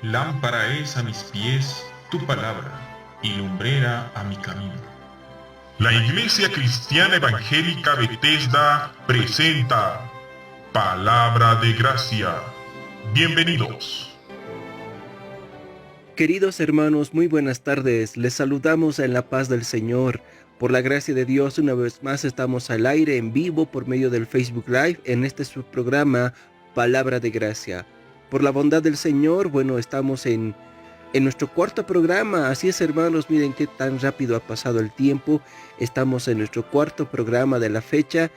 Lámpara es a mis pies tu palabra y lumbrera a mi camino. La Iglesia Cristiana Evangélica Bethesda presenta Palabra de Gracia. Bienvenidos. Queridos hermanos, muy buenas tardes. Les saludamos en la paz del Señor. Por la gracia de Dios, una vez más estamos al aire en vivo por medio del Facebook Live en este su programa Palabra de Gracia. Por la bondad del Señor, estamos en nuestro cuarto programa. Así es, hermanos, miren qué tan rápido ha pasado el tiempo. Estamos en nuestro cuarto programa de la fecha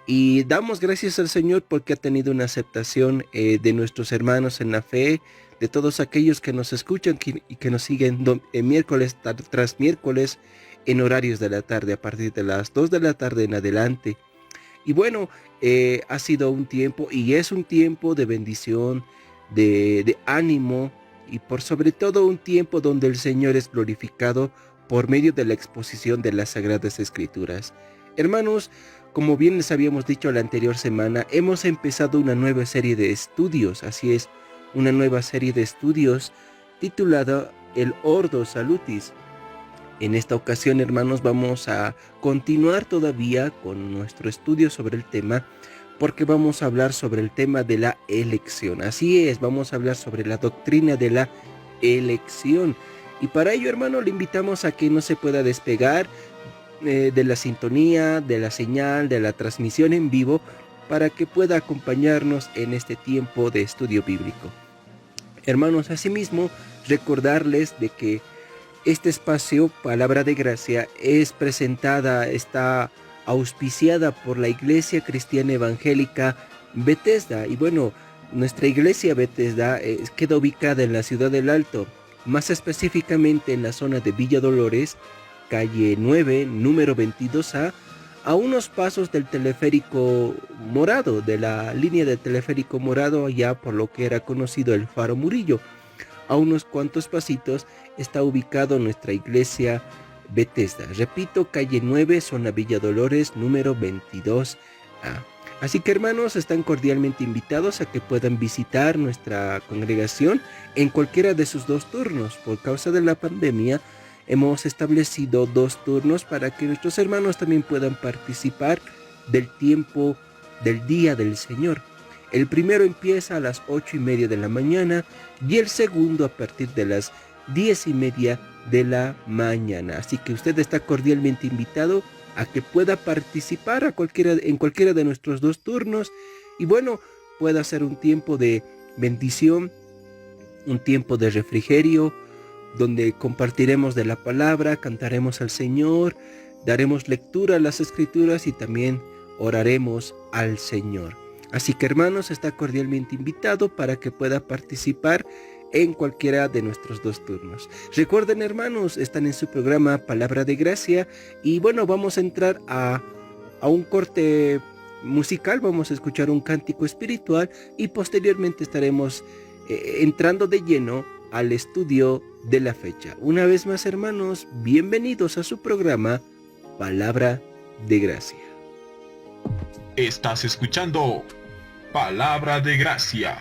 y damos gracias al Señor porque ha tenido una aceptación de nuestros hermanos en la fe, de todos aquellos que nos escuchan y que nos siguen miércoles tras miércoles en horarios de la tarde, a partir de las 2 de la tarde en adelante. Y ha sido un tiempo y es un tiempo de bendición, de ánimo y por sobre todo un tiempo donde el Señor es glorificado por medio de la exposición de las Sagradas Escrituras. Hermanos, como bien les habíamos dicho la anterior semana, hemos empezado una nueva serie de estudios, así es, una nueva serie de estudios titulada El Ordo Salutis. En esta ocasión, hermanos, vamos a continuar todavía con nuestro estudio sobre el tema, porque vamos a hablar sobre el tema de la elección. Así es, vamos a hablar sobre la doctrina de la elección. Y para ello, hermano, le invitamos a que no se pueda despegar de la sintonía, de la señal, de la transmisión en vivo, para que pueda acompañarnos en este tiempo de estudio bíblico. Hermanos, asimismo, recordarles de que este espacio, Palabra de Gracia, está auspiciada por la Iglesia Cristiana Evangélica Bethesda. Y nuestra iglesia Bethesda queda ubicada en la ciudad del Alto, más específicamente en la zona de Villa Dolores, calle 9, número 22A, a unos pasos del teleférico morado, de la línea de teleférico morado, allá por lo que era conocido el Faro Murillo. A unos cuantos pasitos está ubicado nuestra iglesia Bethesda. Repito, calle 9, zona Villa Dolores, número 22A. Así que, hermanos, están cordialmente invitados a que puedan visitar nuestra congregación en cualquiera de sus dos turnos. Por causa de la pandemia, hemos establecido dos turnos para que nuestros hermanos también puedan participar del tiempo del Día del Señor. El primero empieza a las 8:30 de la mañana y el segundo a partir de las 10:30 de la mañana. Así que usted está cordialmente invitado a que pueda participar en cualquiera de nuestros dos turnos y pueda ser un tiempo de bendición, un tiempo de refrigerio, donde compartiremos de la palabra, cantaremos al Señor, daremos lectura a las Escrituras y también oraremos al Señor. Así que, hermanos, está cordialmente invitado para que pueda participar en cualquiera de nuestros dos turnos. Recuerden, hermanos, están en su programa Palabra de Gracia y vamos a entrar a un corte musical, vamos a escuchar un cántico espiritual y posteriormente estaremos entrando de lleno al estudio de la fecha. Una vez más, hermanos, bienvenidos a su programa Palabra de Gracia. Estás escuchando Palabra de Gracia.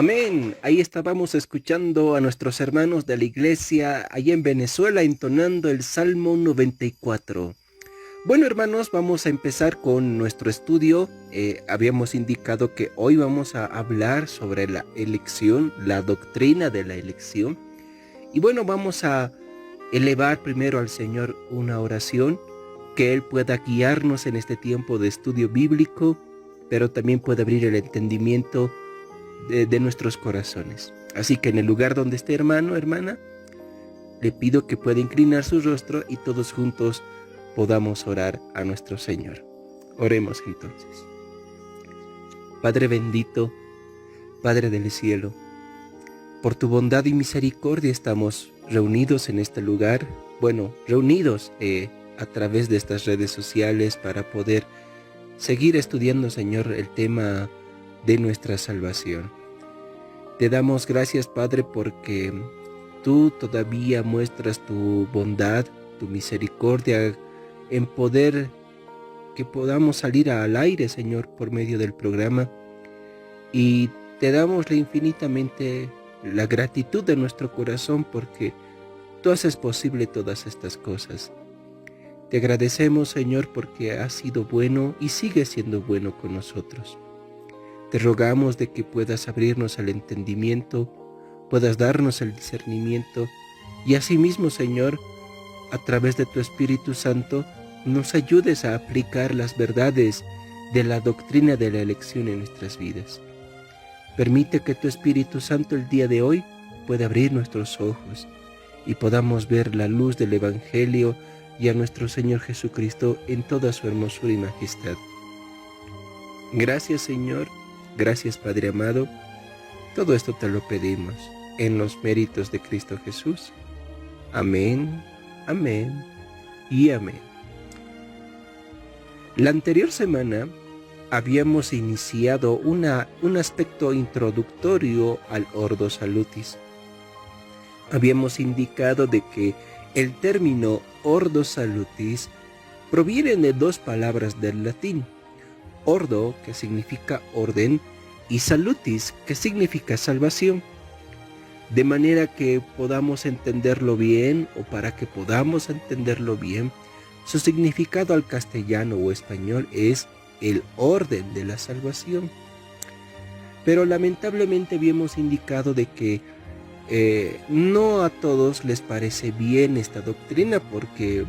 Amén. Ahí estábamos escuchando a nuestros hermanos de la iglesia allá en Venezuela entonando el Salmo 94. Bueno, hermanos, vamos a empezar con nuestro estudio. Habíamos indicado que hoy vamos a hablar sobre la elección, la doctrina de la elección. Y bueno, vamos a elevar primero al Señor una oración, que Él pueda guiarnos en este tiempo de estudio bíblico, pero también pueda abrir el entendimiento de nuestros corazones. Así que en el lugar donde esté hermano, hermana, le pido que pueda inclinar su rostro y todos juntos podamos orar a nuestro Señor. Oremos entonces. Padre bendito, Padre del cielo, por tu bondad y misericordia estamos reunidos en este lugar, reunidos a través de estas redes sociales para poder seguir estudiando, Señor, el tema de nuestra salvación. Te damos gracias, Padre, porque tú todavía muestras tu bondad, tu misericordia en poder que podamos salir al aire, Señor, por medio del programa. Y te damos infinitamente la gratitud de nuestro corazón porque tú haces posible todas estas cosas. Te agradecemos, Señor, porque has sido bueno y sigues siendo bueno con nosotros. Te rogamos de que puedas abrirnos al entendimiento, puedas darnos el discernimiento y asimismo, Señor, a través de tu Espíritu Santo, nos ayudes a aplicar las verdades de la doctrina de la elección en nuestras vidas. Permite que tu Espíritu Santo el día de hoy pueda abrir nuestros ojos y podamos ver la luz del Evangelio y a nuestro Señor Jesucristo en toda su hermosura y majestad. Gracias, Señor. Gracias, Padre amado. Todo esto te lo pedimos en los méritos de Cristo Jesús. Amén, amén y amén. La anterior semana habíamos iniciado un aspecto introductorio al Ordo Salutis. Habíamos indicado de que el término Ordo Salutis proviene de dos palabras del latín. Ordo, que significa orden, y salutis, que significa salvación. De manera que podamos entenderlo bien, o para que podamos entenderlo bien, su significado al castellano o español es el orden de la salvación. Pero lamentablemente habíamos indicado de que no a todos les parece bien esta doctrina porque,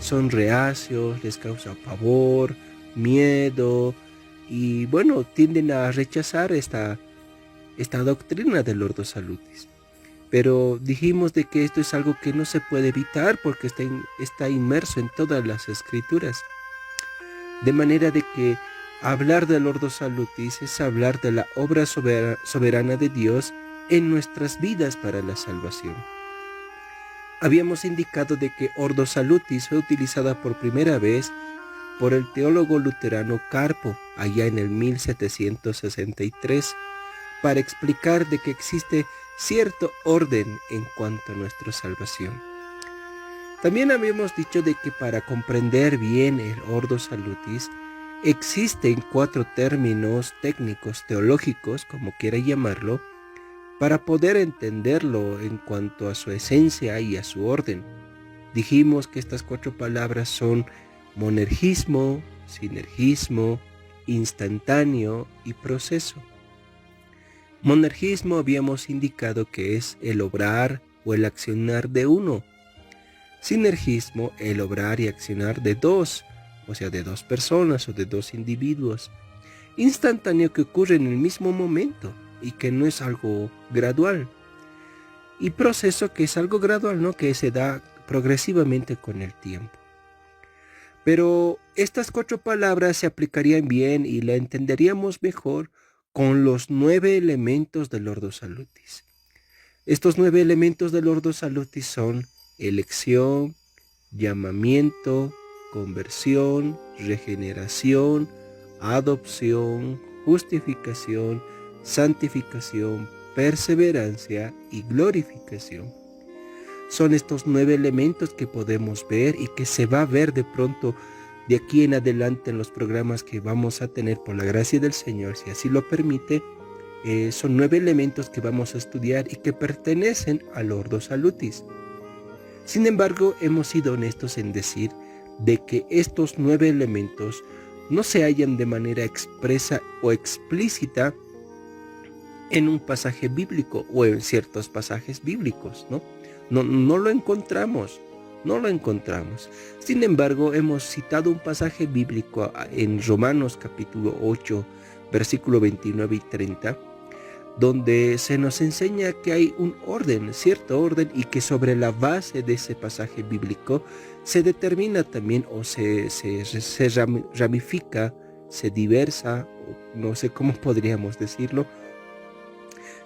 son reacios, les causa pavor, miedo y tienden a rechazar esta doctrina del Ordo Salutis. Pero dijimos de que esto es algo que no se puede evitar porque está inmerso en todas las escrituras. De manera de que hablar del Ordo Salutis es hablar de la obra soberana de Dios en nuestras vidas para la salvación. Habíamos indicado de que Ordo Salutis fue utilizada por primera vez por el teólogo luterano Carpo, allá en el 1763, para explicar de que existe cierto orden en cuanto a nuestra salvación. También habíamos dicho de que para comprender bien el Ordo Salutis, existen 4 términos técnicos teológicos, como quiera llamarlo, para poder entenderlo en cuanto a su esencia y a su orden. Dijimos que estas 4 palabras son monergismo, sinergismo, instantáneo y proceso. Monergismo habíamos indicado que es el obrar o el accionar de uno. Sinergismo, el obrar y accionar de dos, o sea, de 2 personas o de 2 individuos. Instantáneo, que ocurre en el mismo momento y que no es algo gradual. Y proceso, que es algo gradual, ¿no? Que se da progresivamente con el tiempo. Pero estas 4 palabras se aplicarían bien y la entenderíamos mejor con los 9 elementos del Ordo Salutis. Estos 9 elementos del Ordo Salutis son elección, llamamiento, conversión, regeneración, adopción, justificación, santificación, perseverancia y glorificación. Son estos 9 elementos que podemos ver y que se va a ver de pronto de aquí en adelante en los programas que vamos a tener por la gracia del Señor, si así lo permite, son 9 elementos que vamos a estudiar y que pertenecen al Ordo Salutis. Sin embargo, hemos sido honestos en decir de que estos 9 elementos no se hallan de manera expresa o explícita en un pasaje bíblico o en ciertos pasajes bíblicos, ¿no? No lo encontramos. Sin embargo, hemos citado un pasaje bíblico en Romanos capítulo 8, versículo 29 y 30, donde se nos enseña que hay un orden, cierto orden, y que sobre la base de ese pasaje bíblico se determina también o se ramifica, se diversa, no sé cómo podríamos decirlo,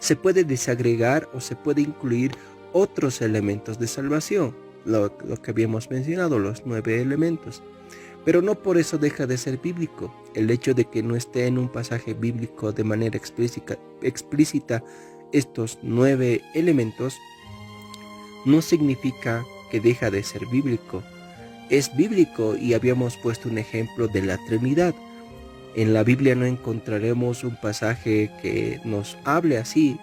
se puede desagregar o se puede incluir otros elementos de salvación, lo que habíamos mencionado, los 9 elementos. Pero no por eso deja de ser bíblico. El hecho de que no esté en un pasaje bíblico de manera explícita estos 9 elementos no significa que deja de ser bíblico. Es bíblico y habíamos puesto un ejemplo de la Trinidad. En la Biblia no encontraremos un pasaje que nos hable así,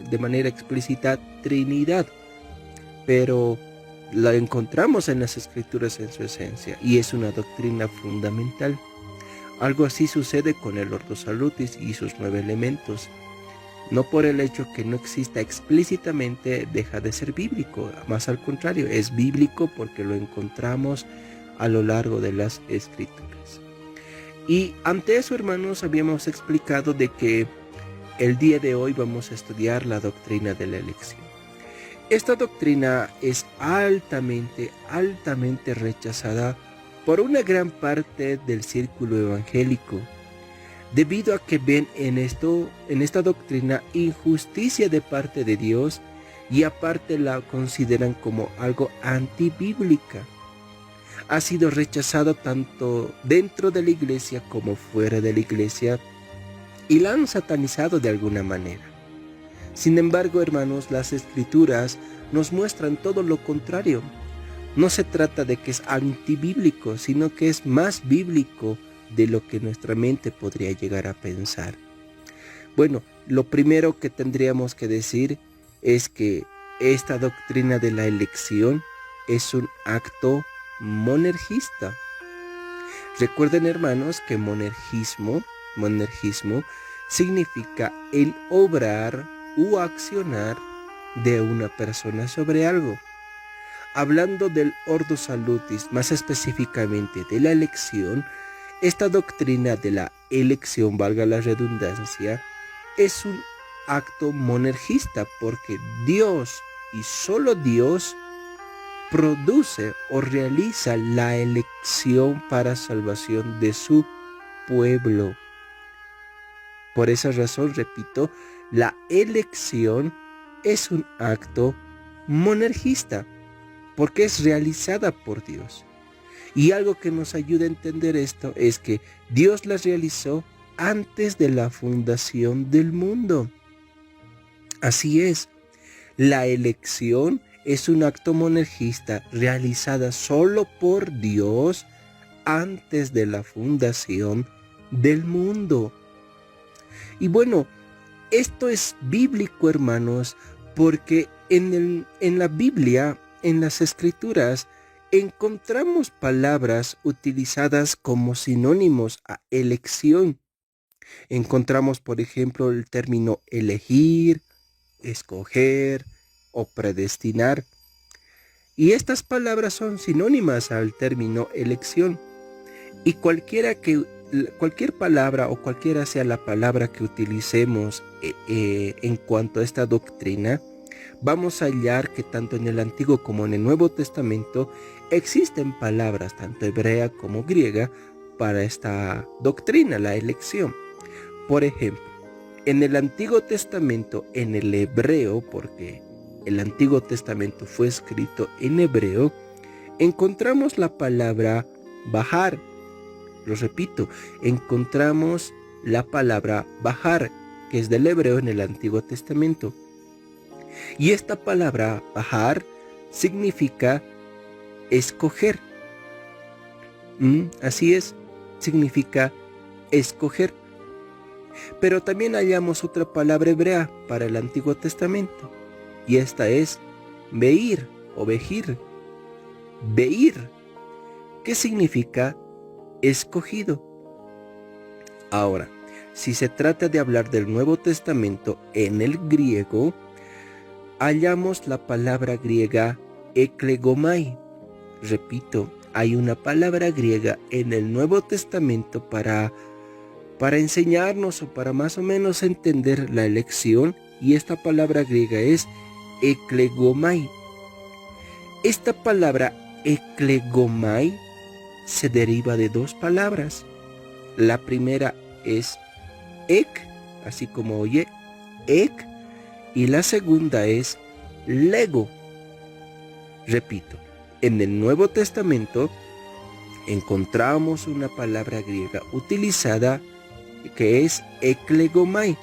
de manera explícita, Trinidad, pero la encontramos en las Escrituras en su esencia y es una doctrina fundamental. Algo así sucede con el Ordo Salutis y sus 9 elementos. No por el hecho que no exista explícitamente deja de ser bíblico, más al contrario, es bíblico porque lo encontramos a lo largo de las Escrituras. Y ante eso, hermanos, habíamos explicado de que el día de hoy vamos a estudiar la doctrina de la elección. Esta doctrina es altamente rechazada por una gran parte del círculo evangélico, debido a que ven en esta doctrina injusticia de parte de Dios y aparte la consideran como algo antibíblica. Ha sido rechazado tanto dentro de la iglesia como fuera de la iglesia y la han satanizado de alguna manera. Sin embargo, hermanos, las Escrituras nos muestran todo lo contrario. No se trata de que es antibíblico, sino que es más bíblico de lo que nuestra mente podría llegar a pensar. Bueno, lo primero que tendríamos que decir es que esta doctrina de la elección es un acto monergista. Recuerden, hermanos, que monergismo significa el obrar u accionar de una persona sobre algo. Hablando del Ordo Salutis, más específicamente de la elección, esta doctrina de la elección, valga la redundancia, es un acto monergista porque Dios y solo Dios produce o realiza la elección para salvación de su pueblo. Por esa razón, repito, la elección es un acto monergista, porque es realizada por Dios. Y algo que nos ayuda a entender esto es que Dios la realizó antes de la fundación del mundo. Así es, la elección es un acto monergista realizada solo por Dios antes de la fundación del mundo. Y bueno, esto es bíblico, hermanos, porque en la Biblia, en las Escrituras, encontramos palabras utilizadas como sinónimos a elección. Encontramos, por ejemplo, el término elegir, escoger o predestinar. Y estas palabras son sinónimas al término elección. Y cualquier palabra o cualquiera sea la palabra que utilicemos en cuanto a esta doctrina, vamos a hallar que tanto en el Antiguo como en el Nuevo Testamento existen palabras, tanto hebrea como griega, para esta doctrina, la elección. Por ejemplo, en el Antiguo Testamento, en el hebreo, porque el Antiguo Testamento fue escrito en hebreo, encontramos la palabra bajar. Lo repito, encontramos la palabra bajar, que es del hebreo en el Antiguo Testamento. Y esta palabra bajar significa escoger. Así es, significa escoger. Pero también hallamos otra palabra hebrea para el Antiguo Testamento, y esta es beir o bejir. Beir, que significa escogido. Ahora, si se trata de hablar del Nuevo Testamento en el griego, hallamos la palabra griega eklegomai. Repito, hay una palabra griega en el Nuevo Testamento para enseñarnos o para más o menos entender la elección, y esta palabra griega es eklegomai. Esta palabra eklegomai se deriva de dos palabras. La primera es ek, así como oye, ek, y la segunda es lego. Repito, en el Nuevo Testamento encontramos una palabra griega utilizada que es eklegomai,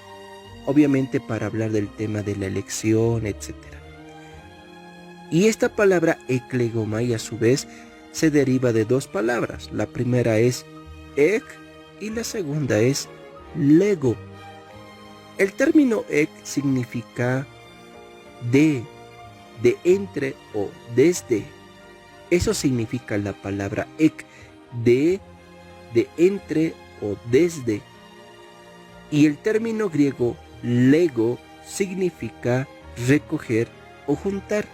obviamente para hablar del tema de la elección, etc. Y esta palabra eklegomai a su vez se deriva de dos palabras. La primera es ek y la segunda es lego. El término ek significa de entre o desde. Eso significa la palabra ek, de entre o desde. Y el término griego lego significa recoger o juntar.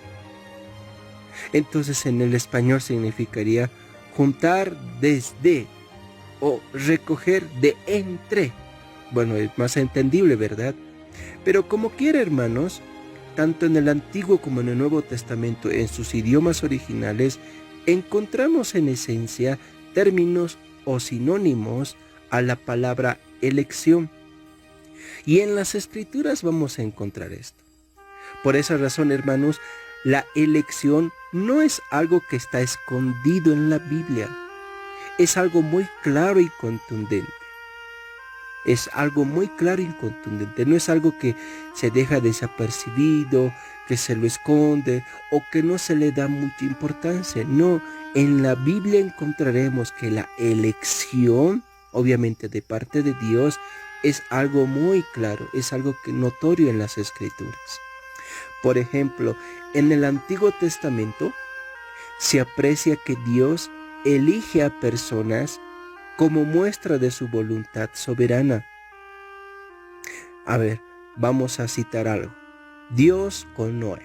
Entonces en el español significaría juntar desde o recoger de entre. Bueno, es más entendible, ¿verdad? Pero como quiera, hermanos, tanto en el Antiguo como en el Nuevo Testamento, en sus idiomas originales, encontramos en esencia términos o sinónimos a la palabra elección. Y en las Escrituras vamos a encontrar esto. Por esa razón, hermanos, la elección no es algo que está escondido en la Biblia. Es algo muy claro y contundente. Es algo muy claro y contundente. No es algo que se deja desapercibido, que se lo esconde o que no se le da mucha importancia. No, en la Biblia encontraremos que la elección, obviamente de parte de Dios, es algo muy claro, es algo que notorio en las Escrituras. Por ejemplo, en el Antiguo Testamento se aprecia que Dios elige a personas como muestra de su voluntad soberana. A ver, vamos a citar algo. Dios con Noé.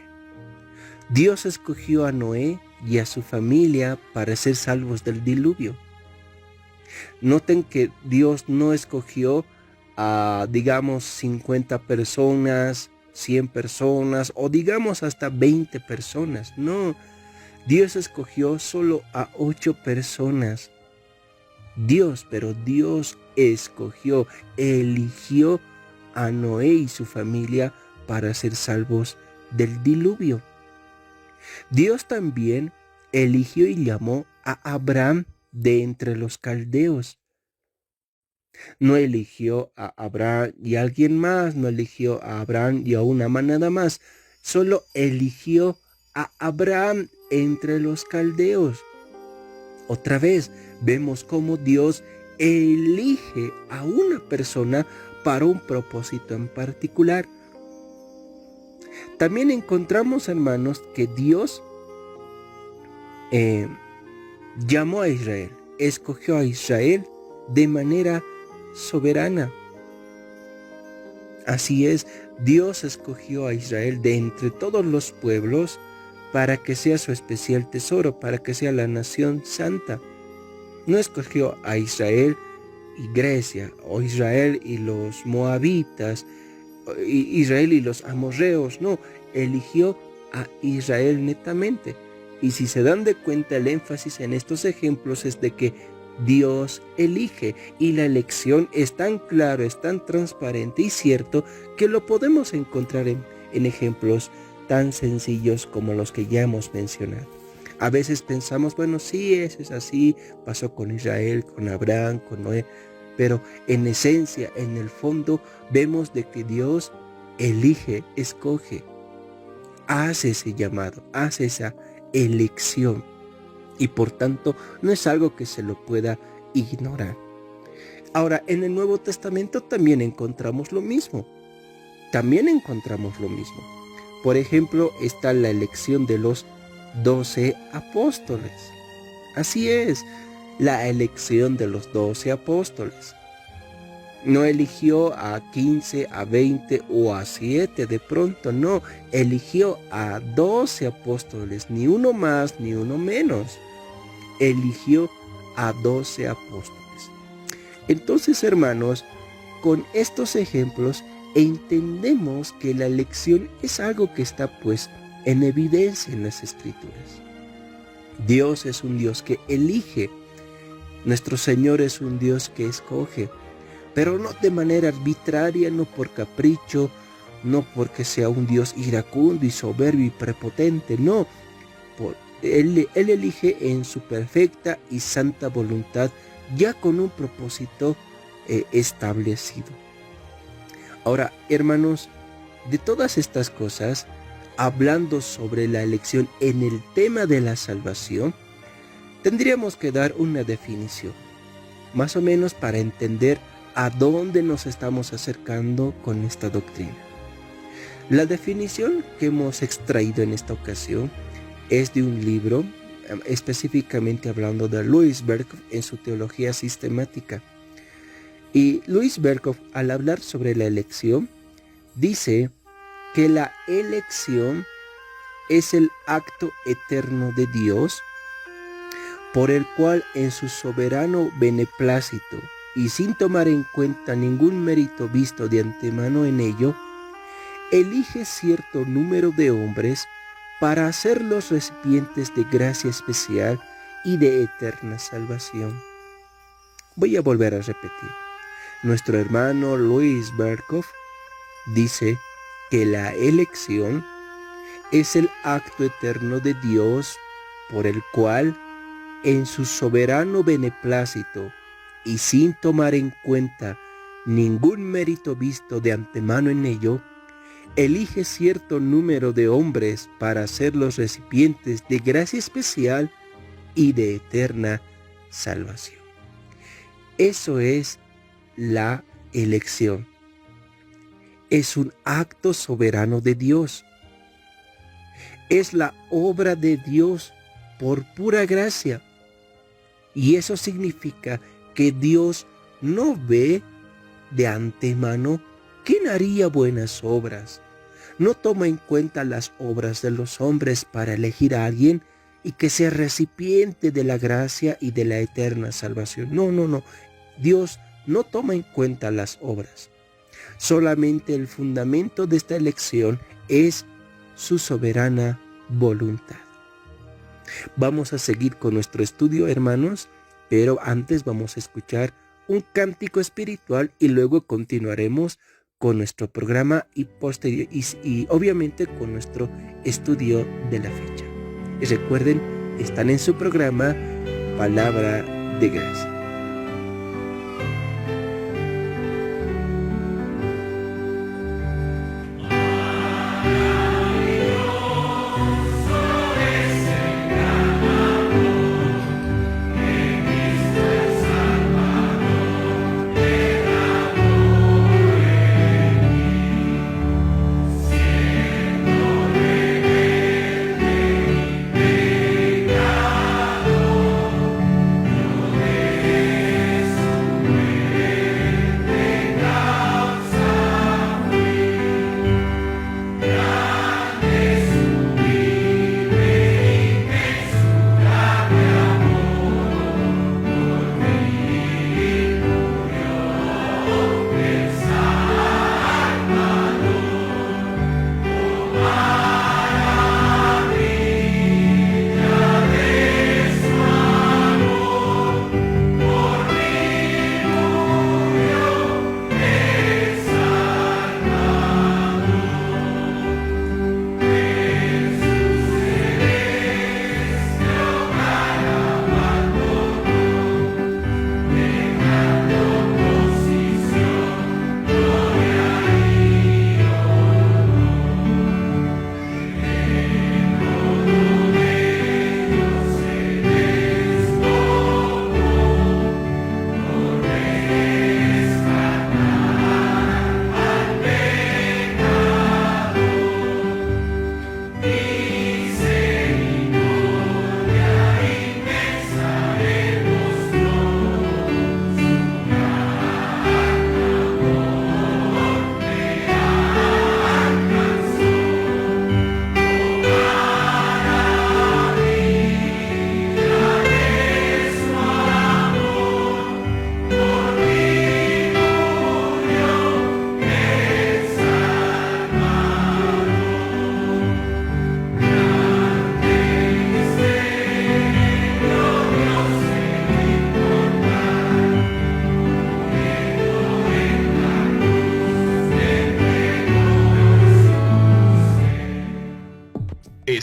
Dios escogió a Noé y a su familia para ser salvos del diluvio. Noten que Dios no escogió a, digamos, 50 personas, 100 personas o digamos hasta 20 personas. No, Dios escogió solo a 8 personas. Pero Dios escogió, eligió a Noé y su familia para ser salvos del diluvio. Dios también eligió y llamó a Abraham de entre los caldeos. No eligió a Abraham y a alguien más, no eligió a Abraham y a una manada más, solo eligió a Abraham entre los caldeos. Otra vez vemos cómo Dios elige a una persona para un propósito en particular. También encontramos, hermanos, que Dios llamó a Israel, escogió a Israel de manera soberana. Así es, Dios escogió a Israel de entre todos los pueblos para que sea su especial tesoro, para que sea la nación santa. No escogió a Israel y Grecia, o Israel y los moabitas, Israel y los amorreos, no, eligió a Israel netamente. Y si se dan de cuenta, el énfasis en estos ejemplos es de que Dios elige, y la elección es tan claro, es tan transparente y cierto que lo podemos encontrar en ejemplos tan sencillos como los que ya hemos mencionado. A veces pensamos, bueno, sí, eso es así, pasó con Israel, con Abraham, con Noé, pero en esencia, en el fondo, vemos de que Dios elige, escoge, hace ese llamado, hace esa elección, y por tanto no es algo que se lo pueda ignorar. Ahora, en el Nuevo Testamento también encontramos lo mismo. Por ejemplo, está la elección de los 12 apóstoles. Así es, la elección de los 12 apóstoles. No eligió a 15, a 20 o a 7 de pronto, no. Eligió a 12 apóstoles, ni uno más ni uno menos. Eligió a 12 apóstoles. Entonces, hermanos, con estos ejemplos entendemos que la elección es algo que está pues en evidencia en las Escrituras. Dios es un Dios que elige. Nuestro Señor es un Dios que escoge, pero no de manera arbitraria, no por capricho, no porque sea un Dios iracundo y soberbio y prepotente, no. Él elige en su perfecta y santa voluntad, ya con un propósito establecido. Ahora, hermanos, de todas estas cosas, hablando sobre la elección en el tema de la salvación, tendríamos que dar una definición, más o menos para entender a dónde nos estamos acercando con esta doctrina. La definición que hemos extraído en esta ocasión es de un libro, específicamente hablando de Louis Berkhof en su Teología Sistemática. Y Louis Berkhof, al hablar sobre la elección, dice que la elección es el acto eterno de Dios por el cual en su soberano beneplácito y sin tomar en cuenta ningún mérito visto de antemano en ello, elige cierto número de hombres para hacer los recipientes de gracia especial y de eterna salvación. Voy a volver a repetir. Nuestro hermano Louis Berkhof dice que la elección es el acto eterno de Dios por el cual, en su soberano beneplácito y sin tomar en cuenta ningún mérito visto de antemano en ello, elige cierto número de hombres para ser los recipientes de gracia especial y de eterna salvación. Eso es la elección. Es un acto soberano de Dios. Es la obra de Dios por pura gracia. Y eso significa que Dios no ve de antemano quién haría buenas obras. No toma en cuenta las obras de los hombres para elegir a alguien y que sea recipiente de la gracia y de la eterna salvación. No. Dios no toma en cuenta las obras. Solamente el fundamento de esta elección es su soberana voluntad. Vamos a seguir con nuestro estudio, hermanos, pero antes vamos a escuchar un cántico espiritual y luego continuaremos con nuestro programa y obviamente con nuestro estudio de la fecha. Y recuerden, están en su programa Palabra de Gracia.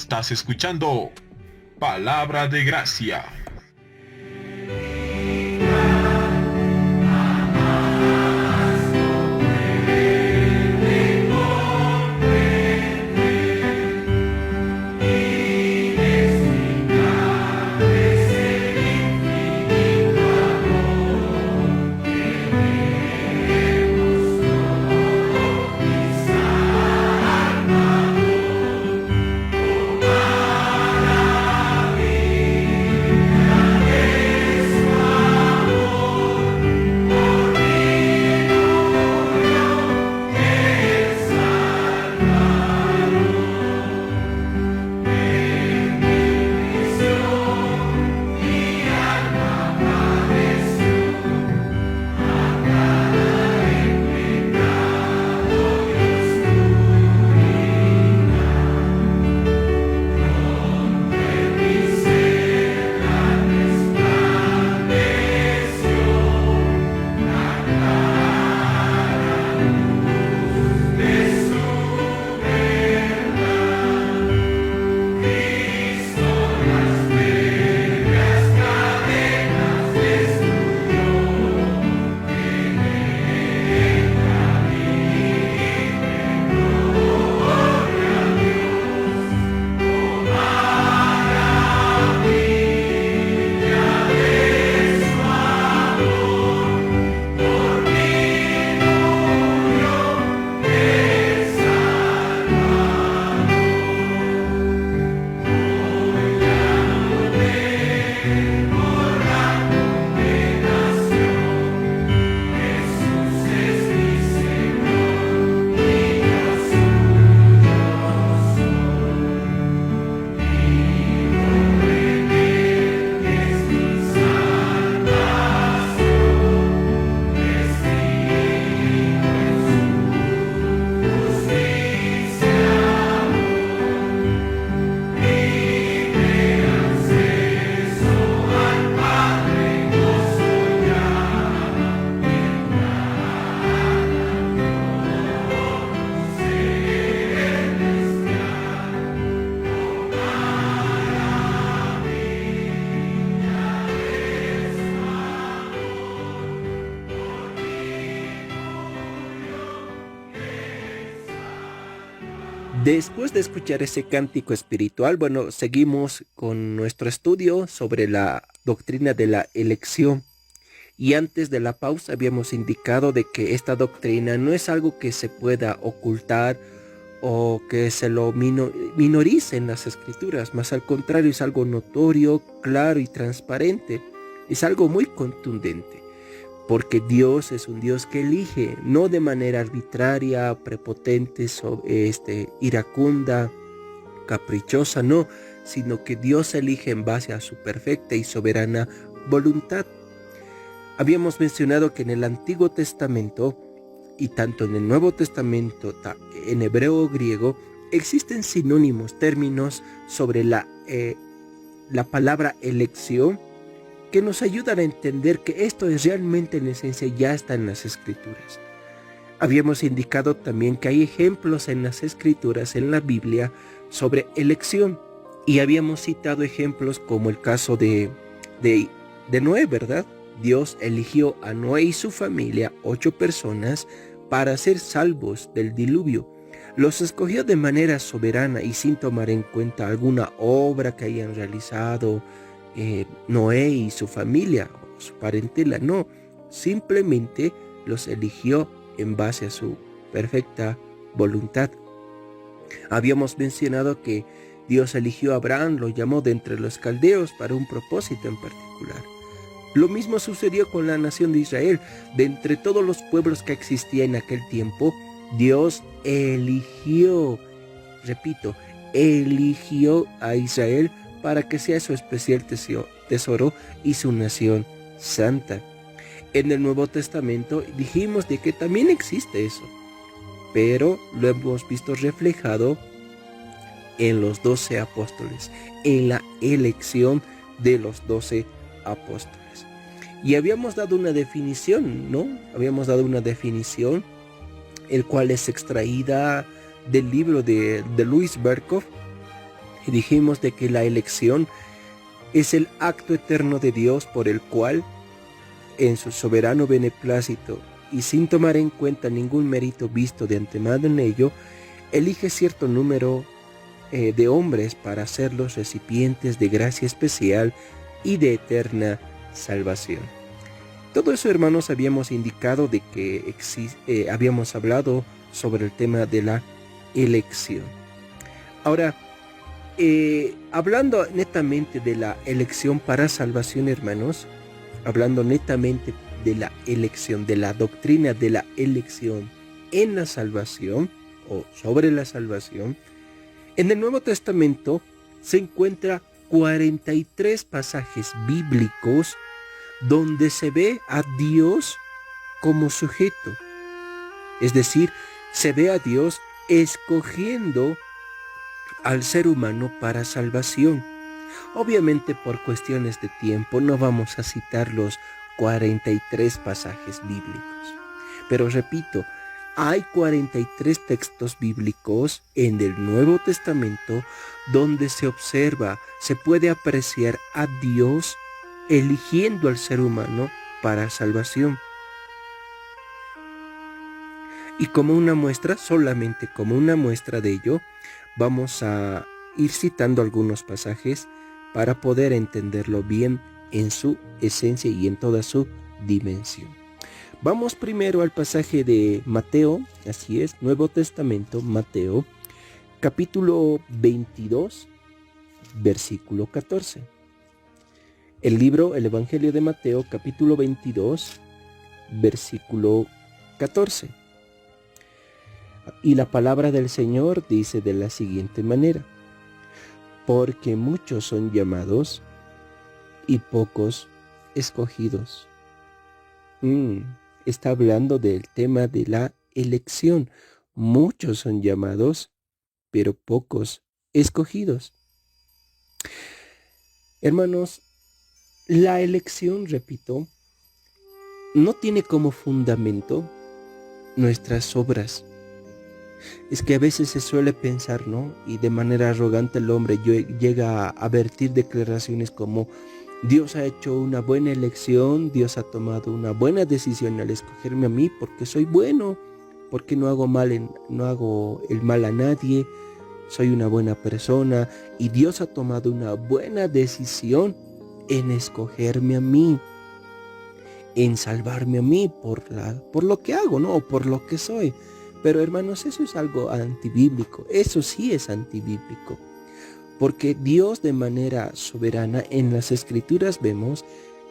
Estás escuchando Palabra de Gracia. Después de escuchar ese cántico espiritual, bueno, seguimos con nuestro estudio sobre la doctrina de la elección. Y antes de la pausa habíamos indicado de que esta doctrina no es algo que se pueda ocultar o que se lo minorice en las escrituras, más al contrario es algo notorio, claro y transparente. Es algo muy contundente. Porque Dios es un Dios que elige, no de manera arbitraria, prepotente, iracunda, caprichosa, no, sino que Dios elige en base a su perfecta y soberana voluntad. Habíamos mencionado que en el Antiguo Testamento y tanto en el Nuevo Testamento, en hebreo o griego, existen sinónimos, términos sobre la palabra elección, que nos ayudan a entender que esto es realmente en esencia ya está en las escrituras. Habíamos indicado también que hay ejemplos en las escrituras, en la Biblia, sobre elección. Y habíamos citado ejemplos como el caso de Noé, ¿verdad? Dios eligió a Noé y su familia, 8 personas, para ser salvos del diluvio. Los escogió de manera soberana y sin tomar en cuenta alguna obra que hayan realizado Noé y su familia, o su parentela, no, simplemente los eligió en base a su perfecta voluntad. Habíamos mencionado que Dios eligió a Abraham, lo llamó de entre los caldeos para un propósito en particular. Lo mismo sucedió con la nación de Israel. De entre todos los pueblos que existían en aquel tiempo, Dios eligió, repito, eligió a Israel para que sea su especial tesoro y su nación santa. En el Nuevo Testamento dijimos de que también existe eso, pero lo hemos visto reflejado en los 12 apóstoles, en la elección de los 12 apóstoles. Y habíamos dado una definición, ¿no? Habíamos dado una definición, el cual es extraída del libro de Louis Berkhof, Y dijimos de que la elección es el acto eterno de Dios por el cual, en su soberano beneplácito y sin tomar en cuenta ningún mérito visto de antemano en ello, elige cierto número de hombres para ser los recipientes de gracia especial y de eterna salvación. Todo eso, hermanos, habíamos indicado de que habíamos hablado sobre el tema de la elección. Ahora, hablando netamente de la elección para salvación, hermanos, hablando netamente de la elección, de la doctrina de la elección en la salvación o sobre la salvación, en el Nuevo Testamento se encuentra 43 pasajes bíblicos donde se ve a Dios como sujeto. Es decir, se ve a Dios escogiendo al ser humano para salvación. Obviamente, por cuestiones de tiempo no vamos a citar los 43 pasajes bíblicos. Pero repito, hay 43 textos bíblicos en el Nuevo Testamento donde se observa, se puede apreciar a Dios eligiendo al ser humano para salvación. Y como una muestra, solamente como una muestra de ello, vamos a ir citando algunos pasajes para poder entenderlo bien en su esencia y en toda su dimensión. Vamos primero al pasaje de Mateo, así es, Nuevo Testamento, Mateo, capítulo 22, versículo 14. El Evangelio de Mateo, capítulo 22, versículo 14. Y la palabra del Señor dice de la siguiente manera: porque muchos son llamados y pocos escogidos. Está hablando del tema de la elección. Muchos son llamados, pero pocos escogidos. Hermanos, la elección, repito, no tiene como fundamento nuestras obras. Es que a veces se suele pensar, ¿no? Y de manera arrogante el hombre llega a vertir declaraciones como: Dios ha hecho una buena elección, Dios ha tomado una buena decisión al escogerme a mí porque soy bueno, porque no hago el mal a nadie, soy una buena persona y Dios ha tomado una buena decisión en escogerme a mí, en salvarme a mí por lo que hago, ¿no? O por lo que soy. Pero hermanos, eso es algo antibíblico, eso sí es antibíblico. Porque Dios de manera soberana en las Escrituras vemos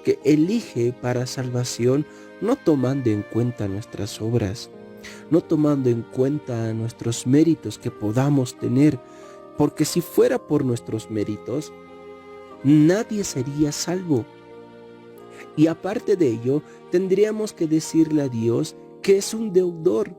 que elige para salvación no tomando en cuenta nuestras obras, no tomando en cuenta nuestros méritos que podamos tener, porque si fuera por nuestros méritos, nadie sería salvo. Y aparte de ello, tendríamos que decirle a Dios que es un deudor,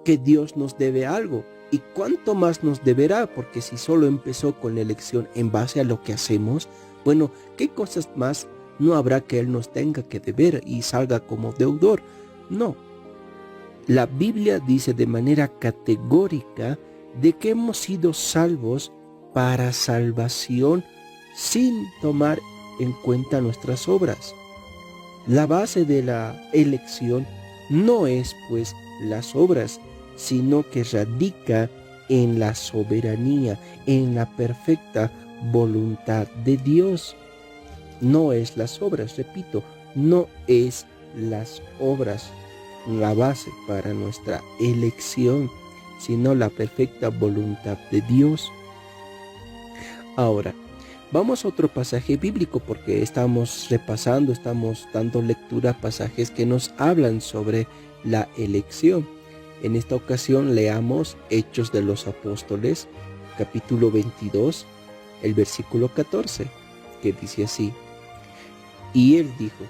que Dios nos debe algo. ¿Y cuánto más nos deberá? Porque si solo empezó con la elección en base a lo que hacemos, bueno, ¿qué cosas más no habrá que Él nos tenga que deber y salga como deudor? No. La Biblia dice de manera categórica de que hemos sido salvos para salvación sin tomar en cuenta nuestras obras. La base de la elección no es pues las obras, sino que radica en la soberanía, en la perfecta voluntad de Dios. No es las obras, repito, no es las obras la base para nuestra elección, sino la perfecta voluntad de Dios. Ahora, vamos a otro pasaje bíblico porque estamos repasando, estamos dando lectura a pasajes que nos hablan sobre la elección. En esta ocasión leamos Hechos de los Apóstoles, capítulo 22, el versículo 14, que dice así: y él dijo: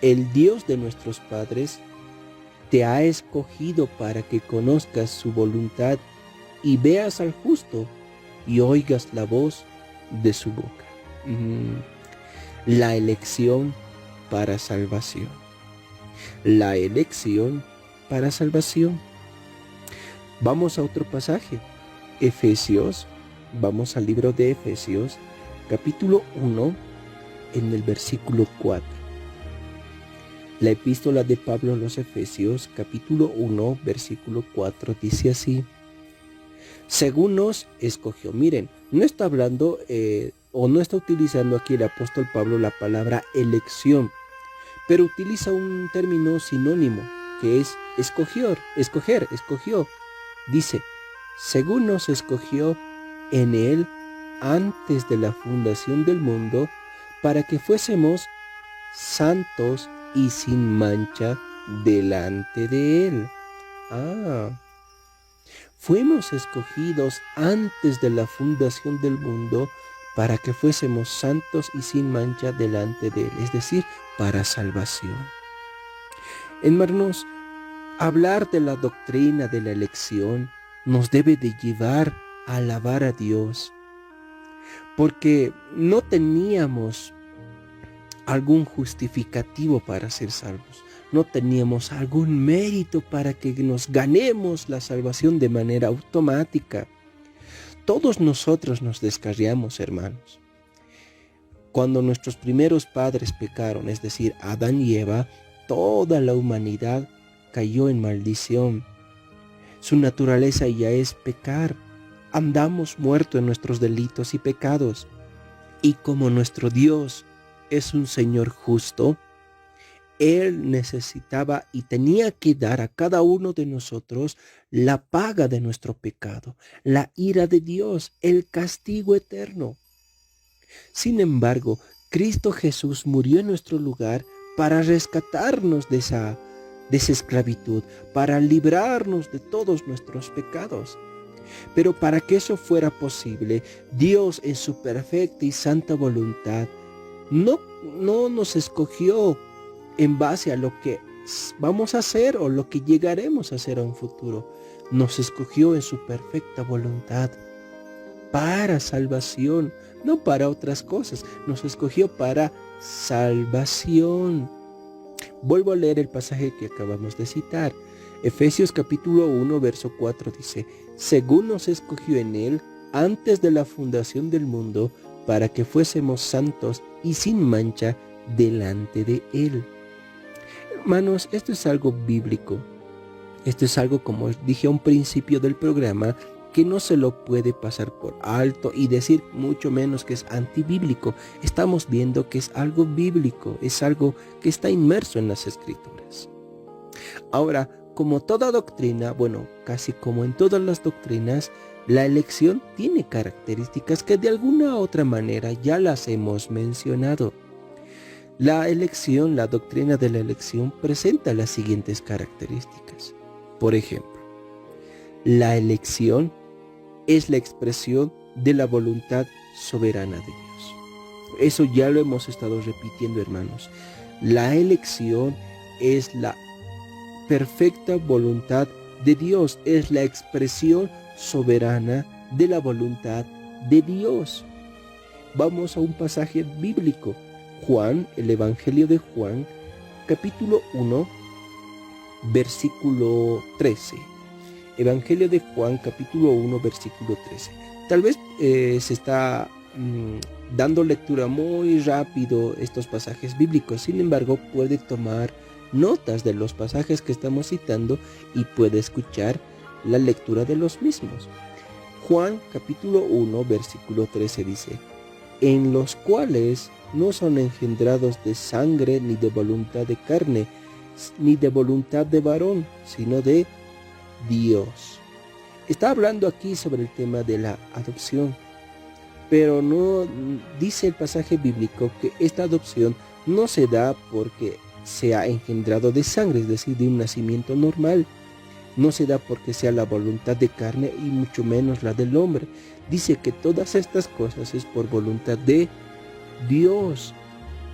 el Dios de nuestros padres te ha escogido para que conozcas su voluntad y veas al justo y oigas la voz de su boca. La elección para salvación. La elección para salvación. Vamos a otro pasaje. Efesios Vamos al libro de Efesios, capítulo 1, en el versículo 4. La epístola de Pablo a los Efesios, capítulo 1, versículo 4, dice así: según nos escogió. Miren, no está hablando o no está utilizando aquí el apóstol Pablo la palabra elección, pero utiliza un término sinónimo que es escogió. Dice, según nos escogió en él antes de la fundación del mundo, para que fuésemos santos y sin mancha delante de él. Fuimos escogidos antes de la fundación del mundo para que fuésemos santos y sin mancha delante de él, es decir, para salvación. Hermanos, hablar de la doctrina de la elección nos debe de llevar a alabar a Dios, porque no teníamos algún justificativo para ser salvos. No teníamos algún mérito para que nos ganemos la salvación de manera automática. Todos nosotros nos descarriamos, hermanos. Cuando nuestros primeros padres pecaron, es decir, Adán y Eva, toda la humanidad cayó en maldición. Su naturaleza ya es pecar. Andamos muertos en nuestros delitos y pecados. Y como nuestro Dios es un Señor justo, Él necesitaba y tenía que dar a cada uno de nosotros la paga de nuestro pecado, la ira de Dios, el castigo eterno. Sin embargo, Cristo Jesús murió en nuestro lugar para rescatarnos de esa esclavitud, para librarnos de todos nuestros pecados. Pero para que eso fuera posible, Dios en su perfecta y santa voluntad no nos escogió en base a lo que vamos a hacer o lo que llegaremos a hacer a un futuro. Nos escogió en su perfecta voluntad para salvación, no para otras cosas. Nos escogió para salvación. Vuelvo a leer el pasaje que acabamos de citar. Efesios capítulo 1, verso 4 dice, según nos escogió en él antes de la fundación del mundo, para que fuésemos santos y sin mancha delante de él. Hermanos, esto es algo bíblico. Esto es algo, como dije a un principio del programa, que no se lo puede pasar por alto y decir mucho menos que es antibíblico. Estamos viendo que es algo bíblico, es algo que está inmerso en las Escrituras. Ahora, como toda doctrina, bueno, casi como en todas las doctrinas, la elección tiene características que de alguna u otra manera ya las hemos mencionado. La elección, la doctrina de la elección presenta las siguientes características. Por ejemplo, la elección es la expresión de la voluntad soberana de Dios. Eso ya lo hemos estado repitiendo, hermanos. La elección es la perfecta voluntad de Dios, es la expresión soberana de la voluntad de Dios. Vamos a un pasaje bíblico. Juan, el Evangelio de Juan, capítulo 1, versículo 13. Evangelio de Juan, capítulo 1, versículo 13. Tal vez se está dando lectura muy rápido estos pasajes bíblicos. Sin embargo, puede tomar notas de los pasajes que estamos citando y puede escuchar la lectura de los mismos. Juan, capítulo 1, versículo 13 dice, en los cuales no son engendrados de sangre, ni de voluntad de carne, ni de voluntad de varón, sino de Dios. Está hablando aquí sobre el tema de la adopción, pero no dice el pasaje bíblico que esta adopción no se da porque sea engendrado de sangre, es decir, de un nacimiento normal. No se da porque sea la voluntad de carne y mucho menos la del hombre. Dice que todas estas cosas es por voluntad de Dios,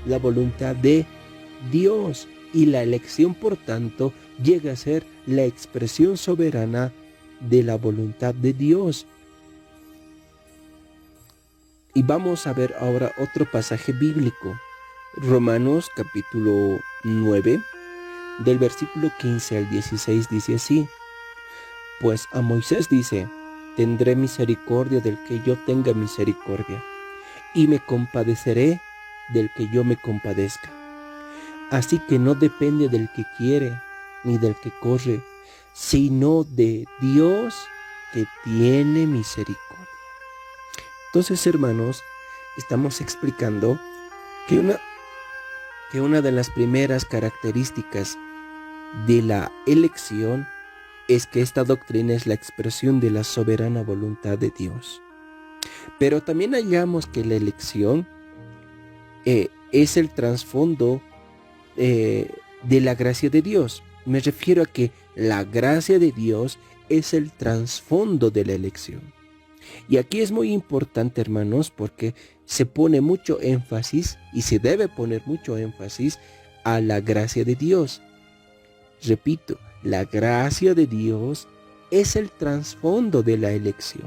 la voluntad de Dios, y la elección, por tanto, llega a ser la expresión soberana de la voluntad de Dios. Y vamos a ver ahora otro pasaje bíblico. Romanos capítulo 9, del versículo 15 al 16 dice así, pues a Moisés dice, tendré misericordia del que yo tenga misericordia, y me compadeceré del que yo me compadezca. Así que no depende del que quiere ni del que corre, sino de Dios que tiene misericordia. Entonces, hermanos, estamos explicando que una de las primeras características de la elección es que esta doctrina es la expresión de la soberana voluntad de Dios. Pero también hallamos que la elección es el trasfondo de la gracia de Dios. Me refiero a que la gracia de Dios es el trasfondo de la elección. Y aquí es muy importante, hermanos, porque se pone mucho énfasis y se debe poner mucho énfasis a la gracia de Dios. Repito, la gracia de Dios es el trasfondo de la elección.